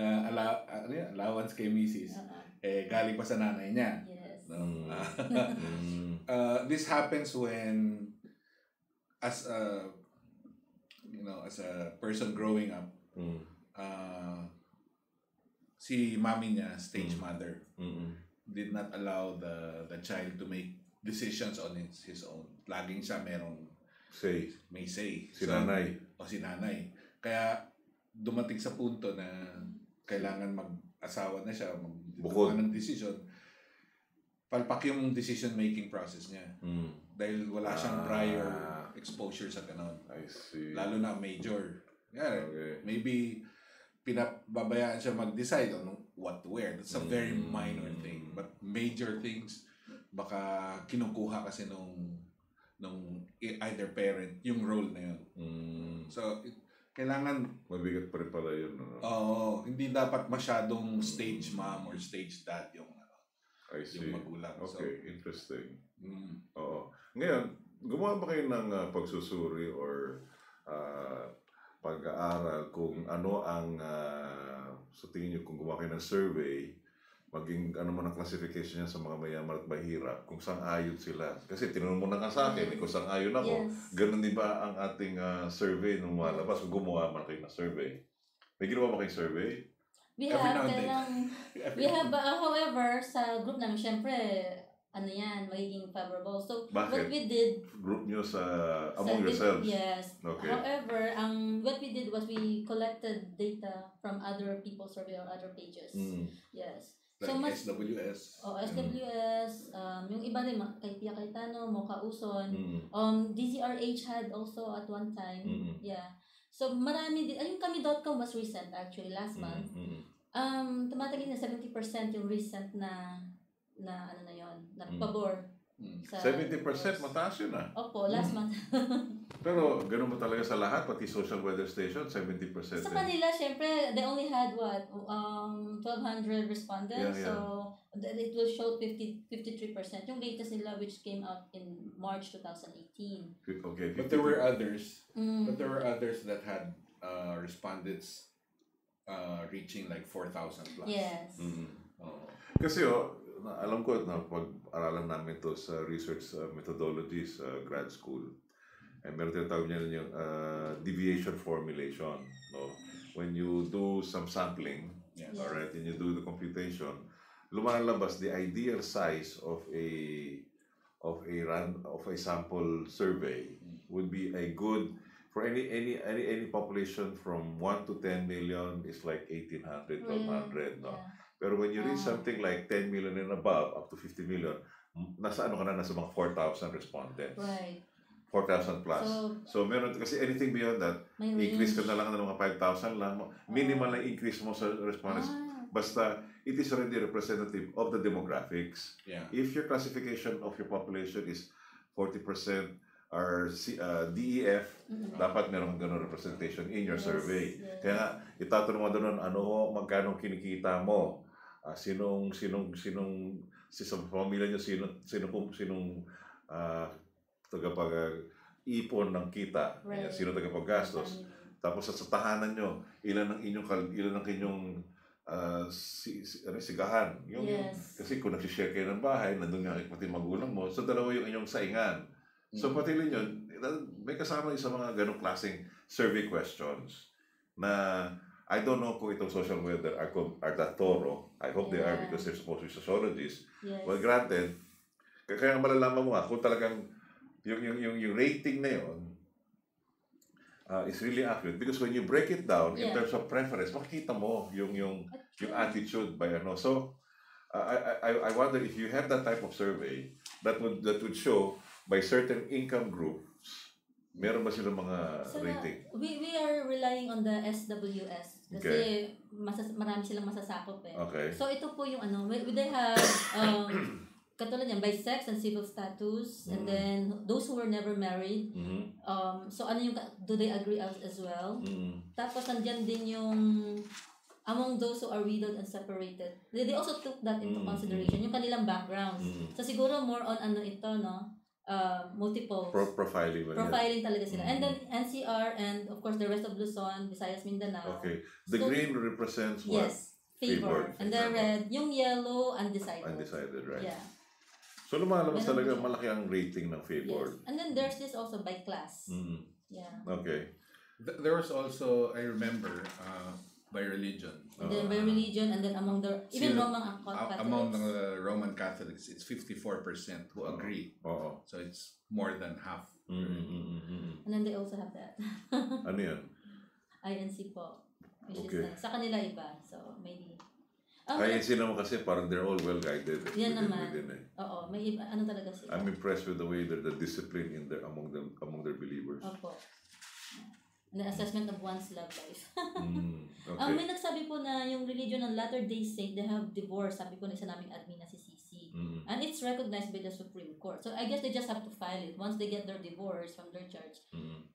allowance kay Mrs. Galing pa sa nanay niya. Yes. No? This happens when as a person growing up, si mami niya, stage mother, did not allow the child to make decisions on his own. Laging siya may say. Si nanay. Si nanay. Kaya dumating sa punto na kailangan mag-asawa na siya, magbuka ng decision. Palpak yung decision-making process niya. Dahil wala siyang prior exposure sa ganon. I see. Lalo na major. Yeah, Okay. maybe pinababayaan siya mag-decide on what to wear. That's a very minor thing. But major things, baka kinukuha kasi nung either parent yung role na yun. So, kailangan mabigat pa rin pala yun. hindi dapat masyadong stage mom or stage dad yung I see. yung magulang. Okay, interesting. Oo. Ngayon, gumawa ba kayo ng pagsusuri or pag-aaral kung ano ang sa tingin nyo, kung gumawa kayo ng survey, maging ano man ang classification niya sa mga mayaman at mahirap, kung saan ayon sila. Kasi tinanong mo na nga sa akin, kung saan ayon ako. Yes. Ganun din ba ang ating survey nung malabas? Kung gumawa man kayo ng survey. May ginawa ba kayong survey? We Every have, now and however, sa group namin, syempre, magiging favorable. So, Bakit? what we did, Group nyo among yourselves? Yes. Okay. However, what we did was we collected data from other people's survey or other pages. Yes. Like So, SWS. SWS, yung iba rin, kay Pia Cayetano, Mocha Uson, DZRH had also at one time. Yeah. So, marami din. Yung kami.com was recent actually, last month. Tumatagin na 70% yung recent na pabor. 70%? Mataas yun Opo, last month. Pero ganun ba talaga sa lahat? Pati social weather station, 70%? Sa kanila, syempre, they only had 1,200 respondents. Yeah. So, it will show 53%. Yung latest nila which came out in March 2018. Okay. But there were others. But there were others that had respondents reaching like 4,000 plus. Yes. Kasi alam ko na pag-aralan namin to sa research methodologies sa grad school. Meron tinatawag niya yung deviation formulation. No? When you do some sampling, alright, and you do the computation, lumalabas the ideal size of a sample survey would be a good for any population from 1 to 10 million is like 1,800, 1,200, no? Yeah. Pero when you reach something like 10 million and above, up to 50 million, nasa mga 4,000 respondents. Right. 4,000 plus. So meron, kasi anything beyond that, increase ka na lang ng mga 5,000 lang. Minimal na increase mo sa respondents. Basta, it is already representative of the demographics. Yeah. If your classification of your population is 40% or DEF, dapat meron kang ganun representation in your survey. Yes. Kaya nga, itatanong mo doon, magkano kinikita mo? Sa pamilya nyo, sinong tagapag-ipon ng kita, Right. sino tagapag-gastos. Tapos sa tahanan nyo, ilan ang inyong sigahan. Kasi kung nagsishare kayo ng bahay, nandun nga pati magulang mo, so dalawa yung inyong saingan. So pati rin yun, may kasama sa mga ganong klaseng survey questions na I don't know kung itong social weather are that thorough. I hope they are because they're supposed to be sociologists. Yes. Well, granted, kaya malalaman mo nga kung talagang yung rating na yun is really accurate because when you break it down in terms of preference, makikita mo yung attitude by ano. So, I wonder if you have that type of survey that would show by certain income groups, meron ba silang mga rating? We are relying on the SWS kasi marami silang masasakop eh. Okay. So ito po yung they have katulad yan, by sex and civil status, and then those who were never married. So ano yung, do they agree as well? Tapos nandyan din yung among those who are widowed and separated. They also took that into consideration, yung kanilang backgrounds. So siguro more on ano ito, no? Multiple profiling talaga sila. And then NCR and of course the rest of Luzon, Visayas, Mindanao. Okay. The green represents what? Yes, favored. And the red, yung yellow, undecided. Undecided, right? Yeah. So lumalabas talaga malaki ang rating ng favored. Yes. And then there's this also by class. Yeah. Okay. There was also, I remember, by religion. And then by religion, and then among the even Roman Catholics. Among the Roman Catholics, it's 54% who agree. So it's more than half. And then they also have that. Ano yan? INC po. Which Okay. is sa kanila iba. So maybe. INC naman kasi parang they're all well guided. Yan naman. Oo, may iba, ano talaga sila. I'm impressed with the way that the discipline in their among their believers. Opo. And the assessment of one's love life. Okay. May nagsabi po na yung religion ng Latter-day Saint, they have divorce. Sabi po na isa naming admin na si CC. And it's recognized by the Supreme Court. So I guess they just have to file it. Once they get their divorce from their church,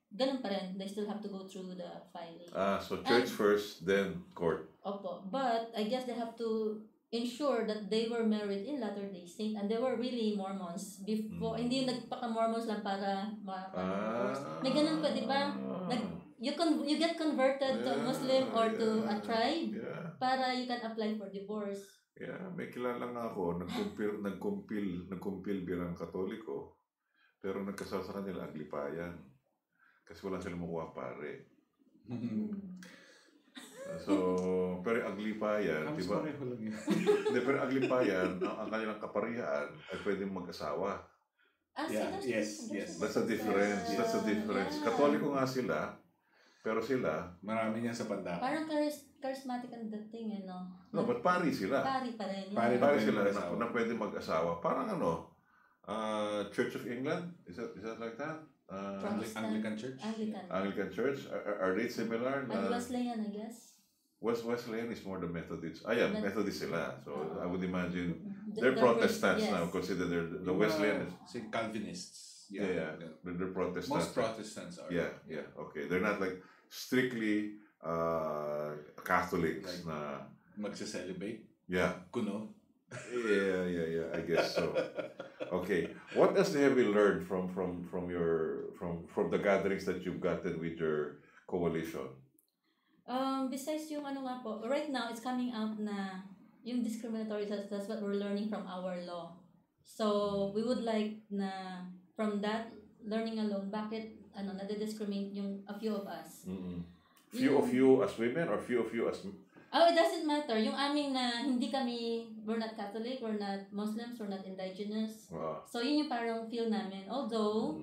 ganun pa rin. They still have to go through the filing. So church first, then court. Opo. But I guess they have to ensure that they were married in Latter-day Saint and they were really Mormons before. Hindi yung nagpaka-Mormons lang para makapag-divorce. May ganun pa, di ba? You get converted to a Muslim or to a tribe para you can apply for divorce. Yeah, may kilala nga ako, nagkumpil bilang Katoliko, pero nagkasal sa kanila aglipayan. Kasi wala silang makuha pare. So, pero aglipayan, di ba? Pero aglipayan, ang kanilang kaparihan ay pwedeng mag-asawa. Yes. That's a difference. That's a difference. Yeah. Katoliko nga sila, pero sila... Marami niya sa banda. Parang charismatic ang dating, no? No, but pari sila. Pari pa rin. Pari sila na pwede mag-asawa. Parang ano, Church of England? Is that like that? Anglican Church? Anglican Church? Are they similar? And Wesleyan, I guess. Wesleyan is more the Methodist. Methodist sila. So I would imagine they're Protestants now. Consider the Wesleyan is Calvinists. Yeah. They're Protestants. Most Protestants are. Yeah. Okay. They're not like strictly Catholics like, na magse-celebrate. Yeah. Kuno. Yeah. I guess so. Okay. What else have you learned from the gatherings that you've gotten with your coalition? Besides yung ano nga po, right now it's coming out na yung discriminatory, that's what we're learning from our law. So we would like na from that learning alone, bakit nade-discriminate yung a few of us. Few of you as women or few of you as... It doesn't matter. Yung aming na hindi kami, we're not Catholic, we're not Muslims, we're not indigenous. So yun yung parang feel namin. Although...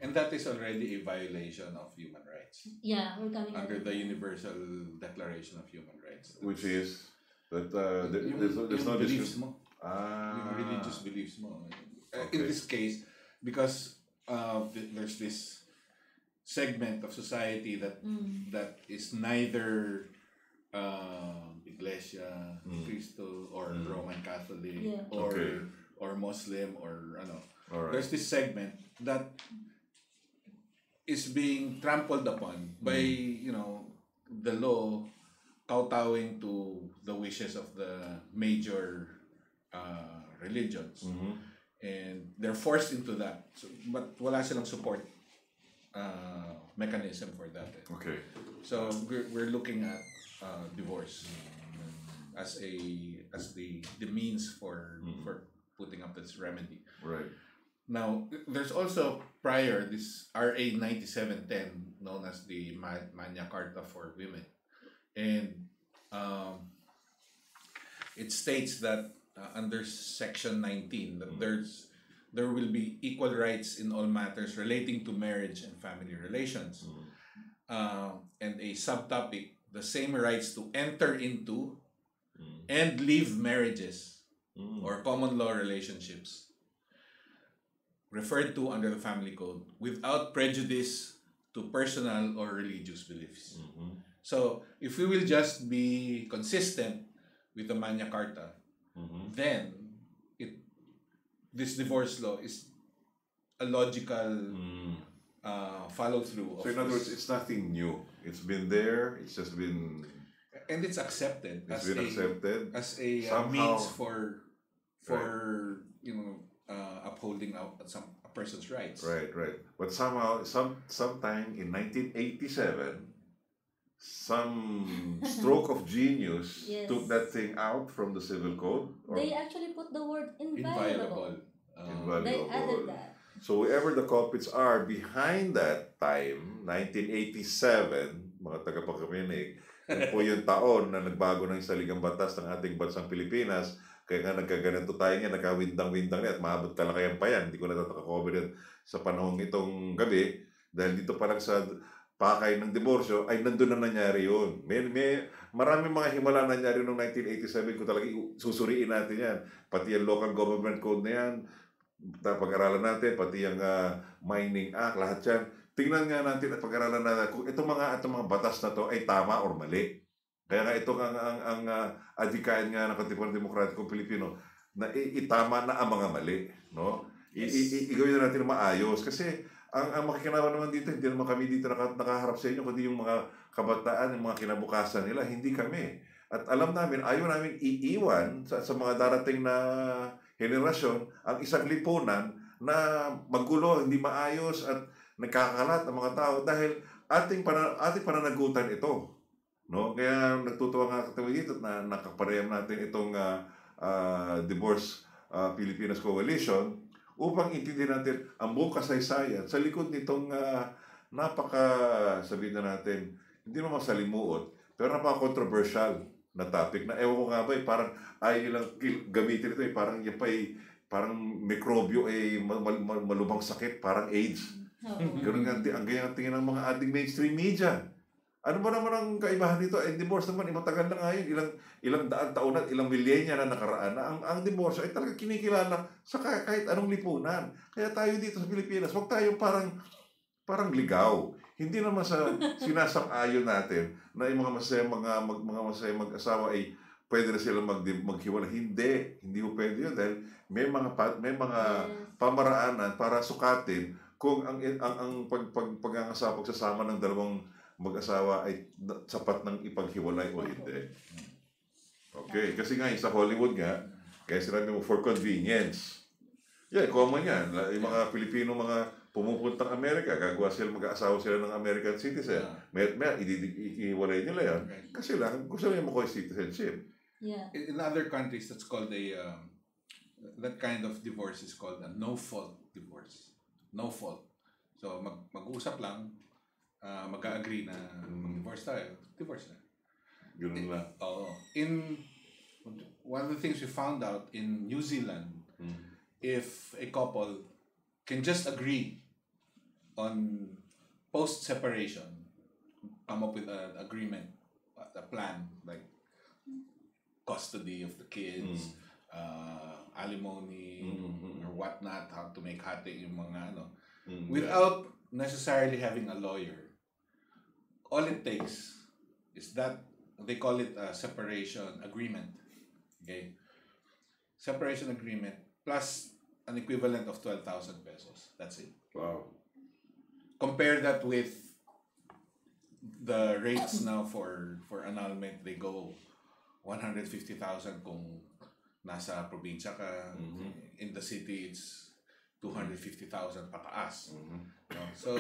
And that is already a violation of human rights. Yeah, we're coming under the Universal Declaration of Human Rights. Which is that there's no beliefs mo. Yung religious beliefs mo. In this case, because there's this segment of society that is neither Iglesia, Cristo, or Roman Catholic, or Muslim, or ano. Right. There's this segment that is being trampled upon by the law kowtowing to the wishes of the major religions, and they're forced into that. So, but wala silang support mechanism for that. Okay. So we're looking at divorce as the means for putting up this remedy. Right. Now, there's also prior this RA 9710, known as the Magna Carta for Women, and it states that under Section 19 that there will be equal rights in all matters relating to marriage and family relations, and a subtopic: the same rights to enter into and leave marriages or common law relationships referred to under the Family Code without prejudice to personal or religious beliefs. So, if we will just be consistent with the Magna Carta, then this divorce law is a logical follow-through. So in other words, it's nothing new. It's been there. It's just been... And it's accepted as a means for upholding a person's rights. Right. But somehow, sometime in 1987, some stroke of genius took that thing out from the civil code. They actually put the word inviolable. They added that. So whoever the culprits are behind that time, 1987, mga tagapagkaminig, yun po yung taon na nagbago ng saligang batas ng ating bansang Pilipinas. Kaya nga nagkaganito tayo nga, nagkawindang-windang niya at mahabot talakayan pa yan. Hindi ko natataka-cover yun sa panahong itong gabi. Dahil dito pa lang sa pakay ng diborsyo, ay nandun na nangyari yun. Maraming mga himala nangyari noong 1987 kung talaga susuriin natin yan. Pati yung local government code na yan, pag-aralan natin, pati yung mining act, lahat yan. Tingnan nga natin at pag-aralan natin kung itong mga batas na to ay tama or mali. Kaya nga ito ang adhikain nga ng Katipunan Demokratikong Pilipino na itama na ang mga mali, no? Igawin na natin maayos kasi ang makikinawa naman dito, hindi naman kami dito nakaharap sa inyo kundi yung mga kabataan, yung mga kinabukasan nila, hindi kami. At alam namin, ayaw namin iiwan sa mga darating na henerasyon ang isang lipunan na magulo, hindi maayos at nagkakalat ang mga tao dahil ating pananagutan ito, no? Kaya nagtutuwa nga kami dito na nakapareham natin itong Divorce Pilipinas Coalition upang intindihin natin ang buong kasaysayan sa likod nitong sabihin na natin, hindi naman masalimuot, pero napaka-controversial na topic na ewan ko nga ba parang ayaw lang gamitin ito parang yung parang mikrobyo malubang sakit, parang AIDS. Ganun nga ang ganyan tingin ng mga ating mainstream media. Ano ba naman ang kaibahan dito? Divorce naman, matagal na nga yun, ilang daan taon at ilang milyenya na nakaraan na ang divorce ay talaga kinikilala sa kahit anong lipunan. Kaya tayo dito sa Pilipinas, huwag tayong parang ligaw. Hindi naman sa sinasang-ayon natin na yung mga masayang mag-asawa ay pwede na sila maghiwalay. Hindi ko pwede yun dahil may mga pamaraanan para sukatin kung ang pagsasama ng dalawang mag-asawa ay sapat ng ipaghiwalay o hindi. Okay, kasi nga sa Hollywood nga, kaya sinabi mo for convenience. Yeah, common yan. Yung mga Pilipino, mga pumupuntang Amerika, gagawa sila, mag-aasawa sila ng American citizen. May ihiwalay nila yan. Kasi lang, gusto nila makuha citizenship. Yeah. In other countries, that's called that kind of divorce is called a no-fault divorce. No fault. So, mag-usap lang, mag-agree na mag-divorce tayo, divorce na. Ganun lang. One of the things we found out in New Zealand, if a couple can just agree on post-separation, come up with an agreement, a plan, like custody of the kids, alimony, or whatnot, how to make hati yung mga without necessarily having a lawyer. All it takes is that they call it a separation agreement. Okay? Separation agreement plus an equivalent of 12,000 pesos. That's it. Wow. Compare that with the rates now for annulment. They go 150,000 kung nasa probinsya ka. In the city, it's 250,000 pataas. So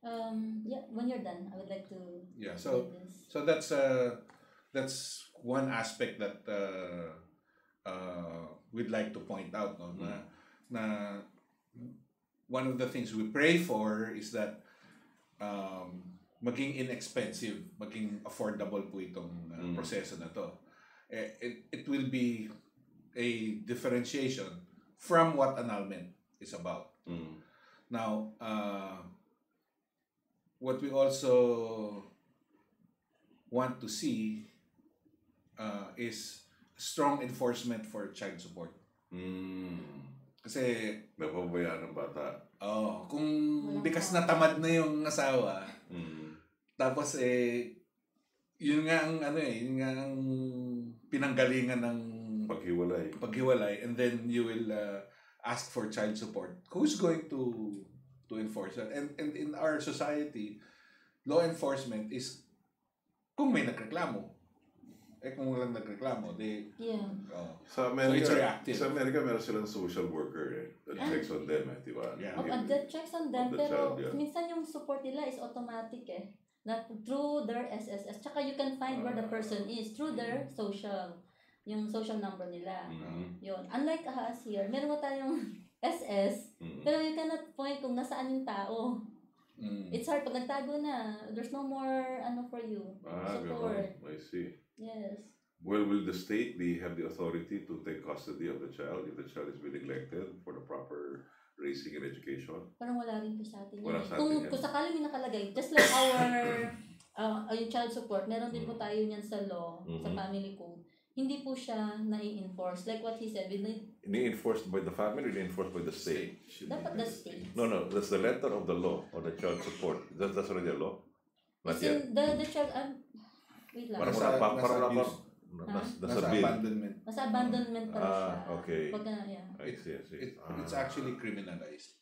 when you're done, I would like to. Yeah. So that's one aspect that we'd like to point out. No? Na one of the things we pray for is that maging inexpensive, maging affordable po itong proseso na to. It will be a differentiation from what annulment is about. Now, what we also want to see is strong enforcement for child support. Kasi napabayaan ng bata. Kung bikas na tamad na yung asawa, tapos yun nga ang yun nga ang pinanggalingan ng paghiwalay. And then you will ask for child support, who's going to enforce that? And in our society, law enforcement is kung may nagreklamo. Kung walang nagreklamo, Sa so it's America, reactive. sa America, meron silang social worker that checks on them, di ba? Yeah. That checks on them, the pero child, yeah. minsan yung support nila is automatic Not through their SSS. Tsaka you can find where the person is through their yung social number nila. Yun. Unlike us here, meron mo tayong SS, pero you cannot point kung nasaan yung tao. It's hard pag nagtago na. There's no more for you. Support. I see. Yes. Well, will the state have the authority to take custody of the child if the child is being neglected for the proper raising and education? Parang wala rin po sa atin. Wala sa atin yan. Kung sakali may nakalagay, just like our yung child support, meron din po tayo niyan sa law, sa family code. Hindi po siya na-enforce. Like what he said, Enforced by the family or enforced by the state? Dapat the state. No, that's the letter of the law on the child support. That's already a law? Not yet? The child, wait lang. Nasa abandonment. Nasa abandonment pa siya. Okay. Yeah. I see. It's actually criminalized.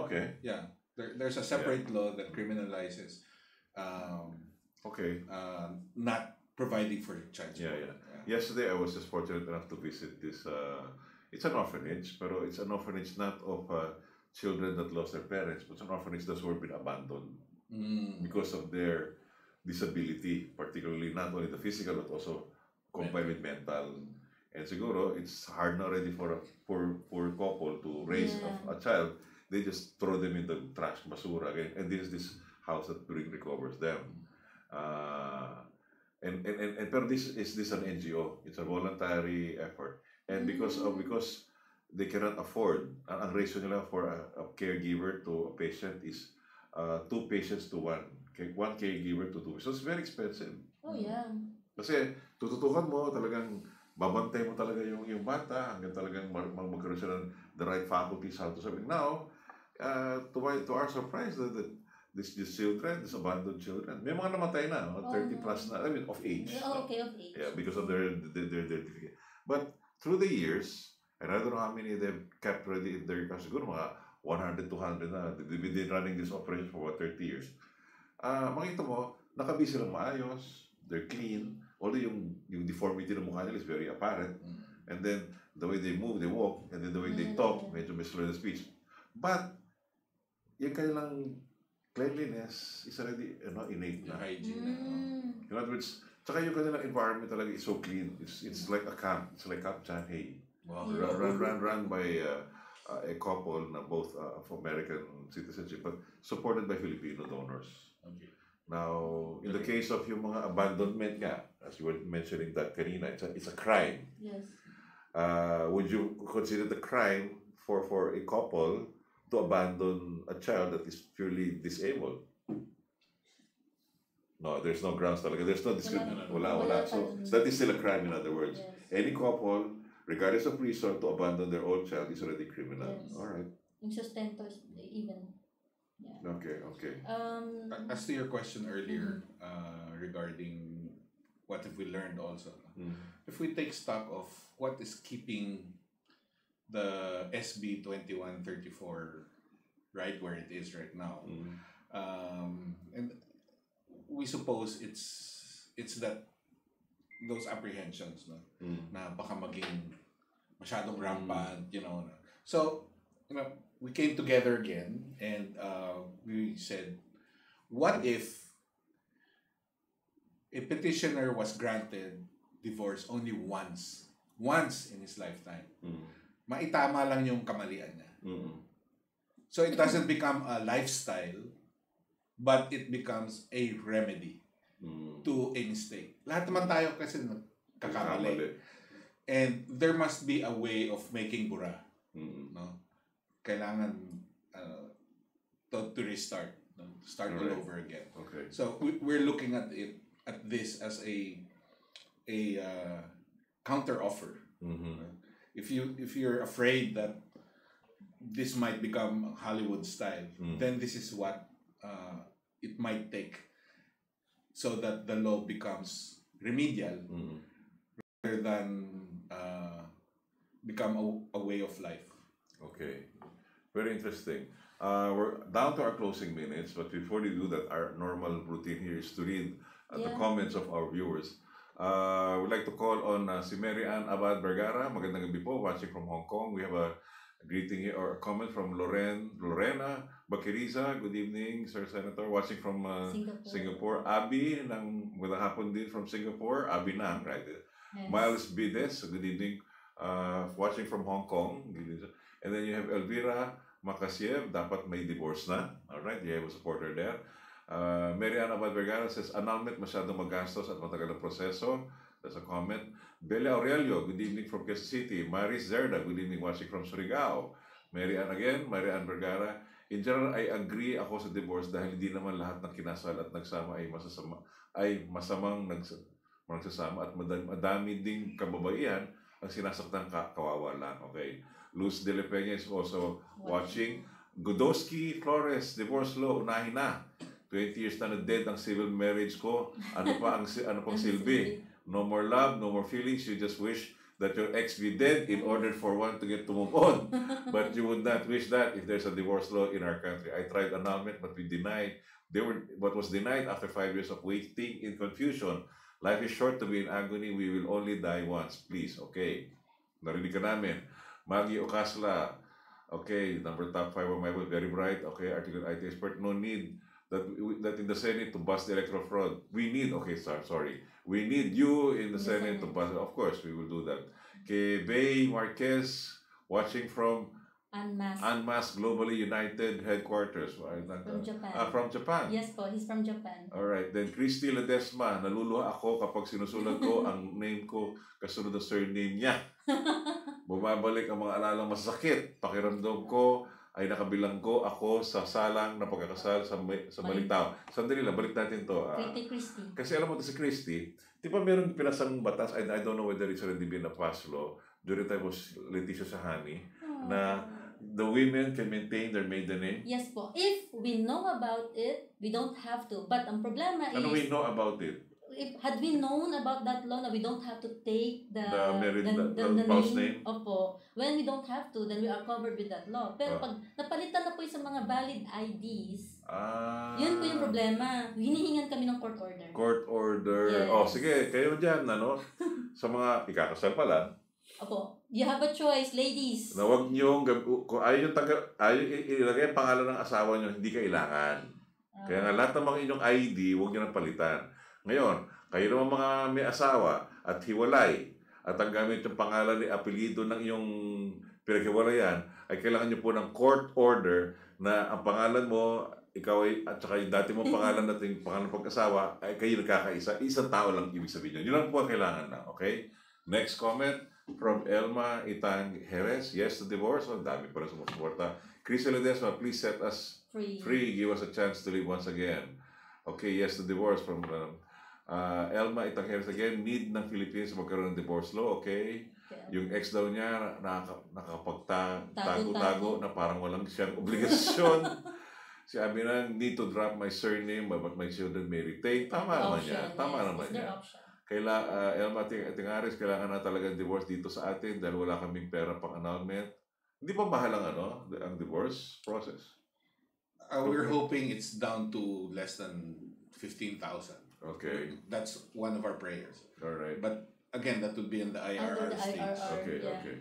Okay. Yeah. There's a separate law that criminalizes not providing for child support. Yeah. Yesterday, I was just fortunate enough to visit this. It's an orphanage, but it's an orphanage not of children that lost their parents, but it's an orphanage that's been abandoned because of their disability, particularly not only the physical but also combined with mental. And siguro, it's hard already for a poor couple to raise a child. They just throw them in the trash, basura again, and this house that recovers them. Pero this an NGO. It's a voluntary effort, and because they cannot afford, ang ratio nila for a caregiver to a patient is 2 patients to 1 caregiver to 2. So it's very expensive. Oh yeah. Kasi tututukan mo talagang babantay mo talaga yung bata hanggang talagang magkaroon siya ng the right faculties how to serve. Now, to our surprise, these children, these abandoned children, may mga namatay na, 30 plus na, of age. Okay, of age. Yeah, because of their difficulty. But through the years, and I don't know how many they've kept ready in their kasi siguro mga 100, 200 na. They've been running this operation for about 30 years. Makita mo, nakabisi lang maayos, they're clean, although yung deformity ng mukha nila is very apparent. And then, the way they move, they walk, and then the way they talk, medyo may slur the speech. But, yung kanilang cleanliness is already innate na. Hygiene. In other words, tsaka yung kanilang environment talaga is so clean. It's like a camp. It's like Camp Chanhae. Wow. Run by a couple na both of American citizenship but supported by Filipino donors. Okay. Now, in the case of yung mga abandonment nga, as you were mentioning that kanina, it's a crime. Yes. Would you consider the crime for a couple to abandon a child that is purely disabled? No, there's no grounds talaga. There's no discrimination. Wala. So that is still a crime, in other words. Yes. Any couple, regardless of reason, to abandon their own child is already criminal. Yes. All right. Yung sustento even. Yeah. Okay. As to your question earlier, regarding what have we learned also, if we take stock of what is keeping the SB 2134 right where it is right now, and we suppose it's that those apprehensions, no, na baka maging masyadong rampant, So, we came together again and we said, what if a petitioner was granted divorce only once in his lifetime? Maitama lang yung kamalian niya. So it doesn't become a lifestyle, but it becomes a remedy to a mistake. Lahat naman tayo kasi nagkakamali. And there must be a way of making bura. No? Kailangan to restart. No? Start all over again. Okay. So we're looking at this as a counter offer. If you're afraid that this might become Hollywood style, then this is what it might take, so that the law becomes remedial rather than become a way of life. Okay. Very interesting. We're down to our closing minutes, but before we do that, our normal routine here is to read the Yeah. comments of our viewers. We'd like to call on si Mary Ann Abad Vergara. Magandang gabi po, watching from Hong Kong. We have a greeting here or a comment from Lorena Bakiriza. Good evening, Sir Senator. Watching from Singapore. Abby, magandang hapon din from Singapore. Abby Nang, right? Yes. Miles Bides, good evening. Watching from Hong Kong. And then you have Elvira Makasiev, dapat may divorce na. Alright, you have a supporter there. Mary Ann Abad Vergara says, annulment masyadong magastos at matagal ang proseso. That's a comment. Bella Aurelio, good evening from Quezon City. Maris Zerda, good evening watching from Surigao. Mary Ann again, Mary Ann Vergara. In general, I agree ako sa divorce dahil hindi naman lahat ng kinasal at nagsama ay masamang nagsasama at madami ding kababaihan ang sinasaktan kawawa lang. Okay. Luz de la Peña is also watching. Godowski Flores, divorce law, unahin na. 20 years na dead ang civil marriage ko. Ano pang silbi? No more love, no more feelings. You just wish that your ex be dead in order for one to get to move on. But you would not wish that if there's a divorce law in our country. I tried annulment, but we denied. What was denied after 5 years of waiting in confusion. Life is short to be in agony. We will only die once. Please, okay. Narinig ka namin. Maggie Ocasla, okay, number top 5 on my book, very bright, okay, article IT expert, no need that in the Senate to bust the electoral fraud. We need, okay, sorry, we need you in the Senate to bust, of course, we will do that. Okay, Bay Marquez, watching from Unmasked Globally United Headquarters. From Japan. From Japan. Yes po, he's from Japan. Alright, then Christy Ledesma, naluluha ako kapag sinusulat ko ang name ko kasunod ng surname niya. Bumabalik ang mga alalang masakit. Pakiramdam ko ay nakabilang ko ako sa salang na pagkakasal sa maling tao. Sandali lang, balik natin to. Christy. Kasi alam mo si Christy, di ba meron pinasang batas, I don't know whether it's already been passed law, during time was Leticia Sahani, na the women can maintain their maiden name. Yes po. If we know about it, we don't have to. But ang problema is... Ano we know about it? Had we known about that law na we don't have to take the spouse name, opo, when we don't have to, then we are covered with that law. Pero pag napalitan na po yung sa mga valid IDs, yun po yung problema. Hinihingan kami ng court order. Court order. Yes. Oh, sige, kayo dyan, ano, sa mga ikakasal pa lang. Opo, you have a choice, ladies. Na huwag niyong, kung ayaw ilagay ang pangalan ng asawa niyo, hindi kailangan. Kaya nga, lahat ng mga inyong ID, huwag niyo nang palitan. Ngayon, kayo naman mga may asawa at hiwalay at ang gamit yung pangalan ni apelyido ng iyong pinaghiwalayan ay kailangan nyo po ng court order na ang pangalan mo, ikaw ay, at saka yung dati mong pangalan at yung pangalan ng pag-asawa ay kayo nagkakaisa. Isang tao lang ibig sabihin yun. Yun lang po ang kailangan na. Okay? Next comment from Elma Itang Jerez. Yes to divorce. Oh, dami pa rin sumusuporta. Chris Ledesma, please set us free. Give us a chance to live once again. Okay, yes to divorce from Elma Itang Jerez again. Need ng Philippines magkaroon ng divorce law. Okay? Yung ex daw niya nakakapagtago-tago na parang walang siyang obligasyon. Si Abina, need to drop my surname but my children may retain. Tama naman niya. Tama naman niya. Elma Tingares, kailangan na talaga divorce dito sa atin dahil wala kaming pera pang annulment. Hindi pa mahal ang divorce process? We're hoping it's down to less than 15,000. Okay. That's one of our prayers. All right. But again, that would be in the IRR stage. Okay, okay.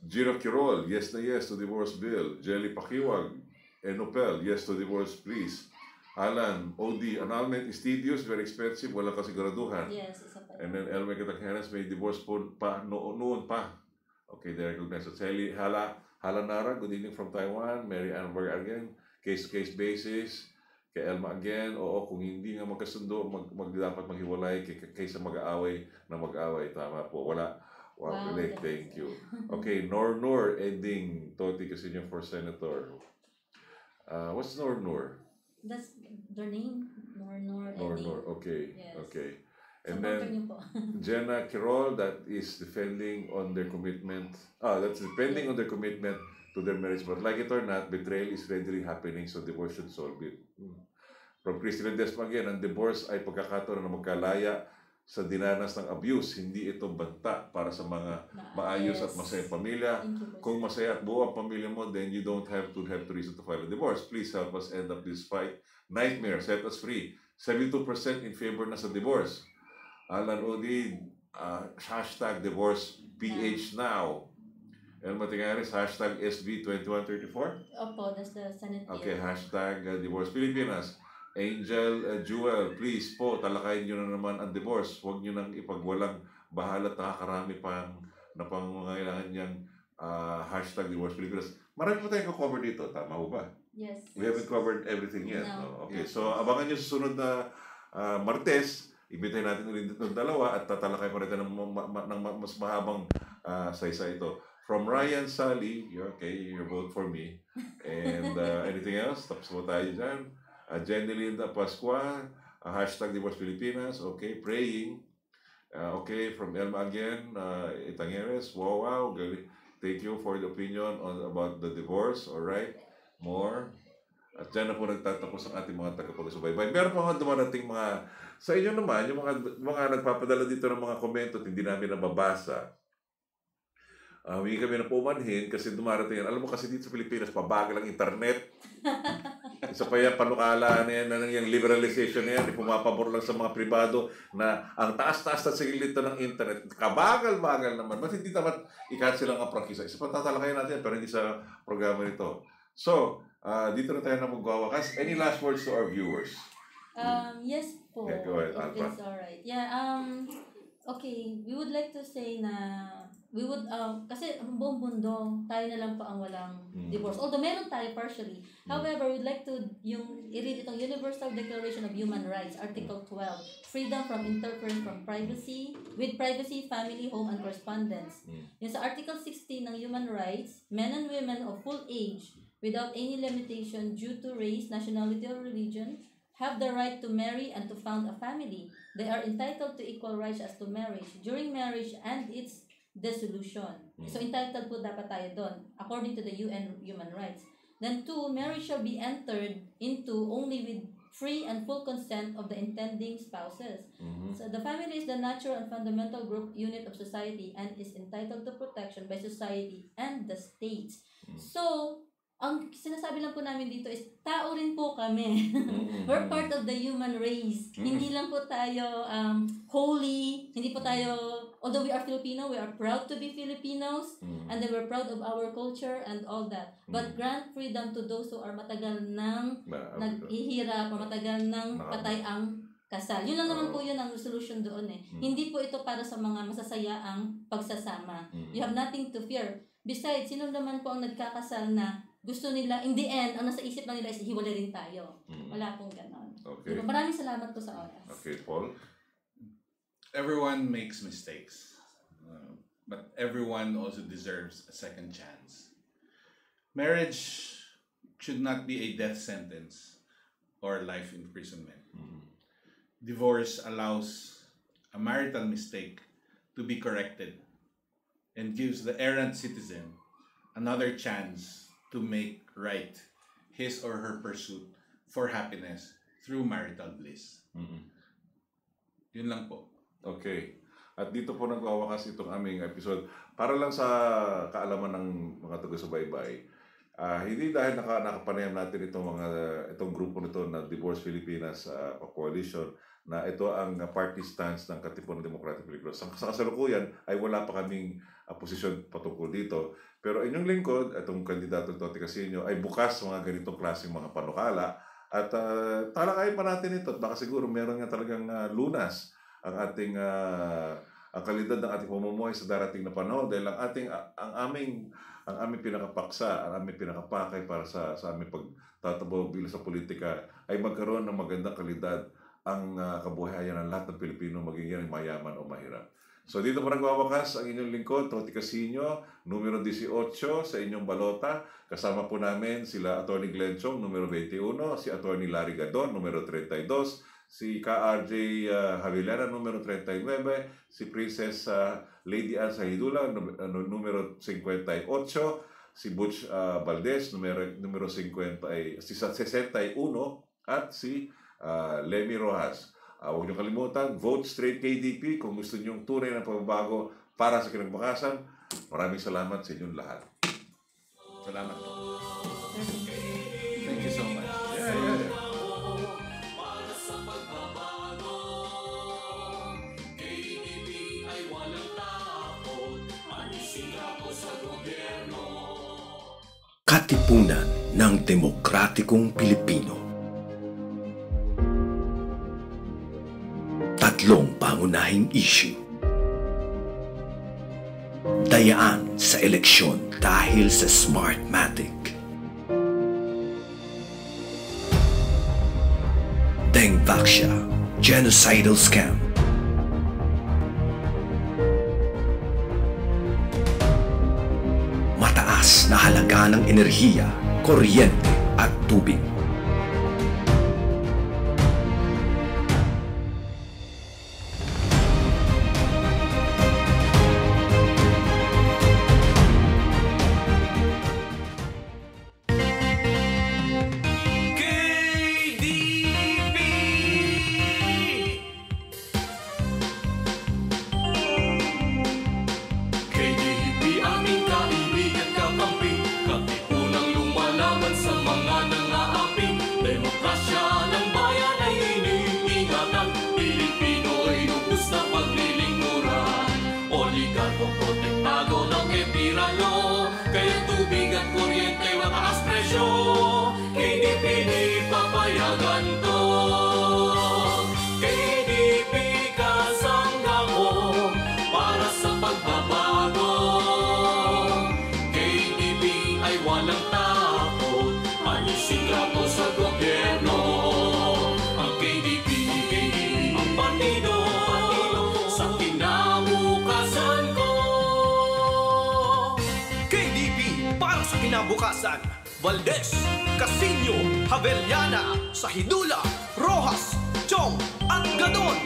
Giro Quirol, yes na yes to divorce bill. Jelly Pakiwag, Enopel, yes to divorce please. Alan, OD, annulment is tedious, very expensive, walang kasiguraduhan. Yes, isa pa. And then Elmer Katangheras may divorce po pa noon pa. Okay, they recognize it. Sally Halanara, good evening from Taiwan. Mary Ann Berg again, case-to-case basis. Kay Elma again, oo, kung hindi nga magkasundo, dapat maghiwalay kaysa mag-aaway. Tama po, wala. Wow, really, thank you. Okay, Nor, ending Toti Casiño for Senator. What's Nor? That's their name, Nor, okay, yes. Okay. And so then Jenna Quirol, that is depending on their commitment. That's depending on their commitment to their marriage. But like it or not, betrayal is readily happening, so divorce should solve it. From Christy Ledesma again, ang divorce ay pagkakataon na magkalaya sa dinanas ng abuse. Hindi ito banta para sa mga maayos at masayang pamilya. Kung masaya at buo ang pamilya mo, then you don't have to reason to file a divorce. Please help us end up this fight. Nightmare, set us free. 72% in favor na sa divorce. Alan Odid, hashtag divorce PH now. El Matigares, hashtag SB 2134. Opo, that's the Senate bill. Okay, hashtag divorce Pilipinas. Angel Jewel, please po, talakayin nyo na naman ang divorce. Huwag nyo nang ipagwalang bahala at nakakarami pang na pangangailangan niyang hashtag divorce Pilipinas. Marami po tayong cover dito, tama po ba? Yes. We haven't covered everything yet. No. Okay, so abangan nyo sa sunod na Martes. Ibitahin natin ulit itong dalawa at tatalakay pa rin ng mas mahabang saysay ito. From Ryan Sally, you vote for me. And anything else? Tapos mo tayo dyan. Jenny Linda Pascua, hashtag Divorce Pilipinas, okay, praying. Okay, from Elma again, Itangeres, wow, thank you for the opinion about the divorce, alright, more. At dyan na po nagtatapos ang ating mga tagapagsubaybay. Meron pa mga dumarating mga, sa inyo naman, yung mga nagpapadala dito ng mga komento at hindi namin nababasa. Hindi kami na pumanhin kasi dumarating yan. Alam mo kasi dito sa Pilipinas, pabagal ang internet. Isa pa yan, panukala na yan, yung liberalization na yan, pumapabor lang sa mga pribado na ang taas-taas na sigilito ng internet. Kabagal-bagal naman. Ba't hindi dapat i-cancel ang prangkisa? Isa pa tatalakayin natin, pero hindi sa programa nito. So, dito na tayo na magwawakas. Any last words to our viewers? Yes po. Yeah, go ahead, if it's alright. Yeah, okay, we would like to say na we would, kasi ang buong mundo, tayo na lang po ang walang divorce. Although meron tayo partially. However, we'd like to i-read itong Universal Declaration of Human Rights, Article 12, freedom from interference from privacy, with privacy, family, home, and correspondence. Yung sa Article 16 ng Human Rights, men and women of full age, without any limitation due to race, nationality, or religion, have the right to marry and to found a family. They are entitled to equal rights as to marriage, during marriage, and its dissolution. So entitled po dapat tayo doon according to the UN Human Rights. Then 2, marriage shall be entered into only with free and full consent of the intending spouses. So the family is the natural and fundamental group unit of society and is entitled to protection by society and the states. So ang sinasabi lang po namin dito is tao rin po kami. We're part of the human race. Hindi lang po tayo holy, hindi po tayo, although we are Filipino, we are proud to be Filipinos, and then we're proud of our culture and all that. But grant freedom to those who are matagal nang naghihirap o matagal nang patay ang kasal. Yun lang naman po yun ang resolution doon eh. Hindi po ito para sa mga masasayaang pagsasama. You have nothing to fear. Besides, sino naman po ang nagkakasal na gusto nila, in the end, ang nasa isip lang nila is hiwalay rin tayo. Wala pong ganon. Okay. Diba? Maraming salamat po sa oras. Okay, Paul? Everyone makes mistakes. But everyone also deserves a second chance. Marriage should not be a death sentence or life imprisonment. Divorce allows a marital mistake to be corrected and gives the errant citizen another chance to make right his or her pursuit for happiness through marital bliss. Yun lang po. Okay. At dito po nagwawakas itong aming episode. Para lang sa kaalaman ng mga taga-subaybay, hindi dahil nakapanayam natin itong grupo nito na Divorce Pilipinas Coalition na ito ang party stance ng Katipunan Demokratiko Pilipinas. Sa kasalukuyan ay wala pa kaming posisyon patungkol dito. Pero inyong lingkod, itong kandidato Toti Casiño ay bukas sa mga ganitong klaseng mga panukala at talakayin pa natin ito at baka siguro meron nga talagang lunas ang ating ang kalidad ng ating pamumuhay sa darating na panahon dahil ang aming pinakapaksa, ang aming pinakapakay para sa aming pagtatabog bilang sa politika ay magkaroon ng magandang kalidad ang kabuhayan ng lahat ng Pilipino, maging yan mayaman o mahirap. So dito po nagwawakas ang inyong lingkod, Toti Casiño, numero 18 sa inyong balota. Kasama po namin sila Atty. Glenn Chong, numero 21, si Atty. Larry Gadon, numero 32, si Ka-RJ Javillera, numero 39, si Princess Lady Ann Sahidula, numero 58, si Butch Valdez, numero 61, at si Lemmy Rojas. Huwag niyo kalimutan, vote straight KDP kung gusto niyong tunay na pagbabago para sa kinabukasan. Maraming salamat sa inyong lahat. Salamat po. Thank you so much. Katipunan ng Demokratikong Pilipino. Tatlong pangunahing issue. Dayaan sa eleksyon dahil sa Smartmatic. Dengvaksya, genocidal scam. Mataas na halaga ng enerhiya, kuryente at tubig. Kinabukasan, Valdez, Casiño, Javeriana, Sahidula, Rojas, Chong, at Gadon.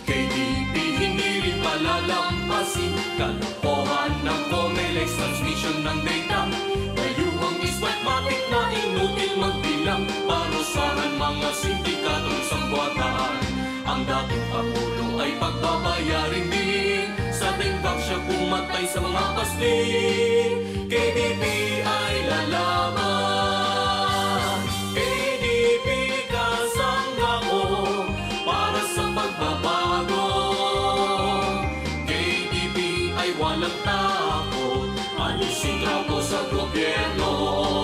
KDP hindi rin palalampasin, kalokohan ng Comelec, transmission ng data. Dayuhang Smartmatic na inutil magbilang, parusahan mga sindikatong sangbuatan. Ang dating Pangulo ay pagbabayarin din, sa Dengvaksya pumatay sa mga pasling. KDP ay lalaban, KDP kasangga ko para sa pagbabago. KDP ay walang takot, alisin ako sa gobyerno.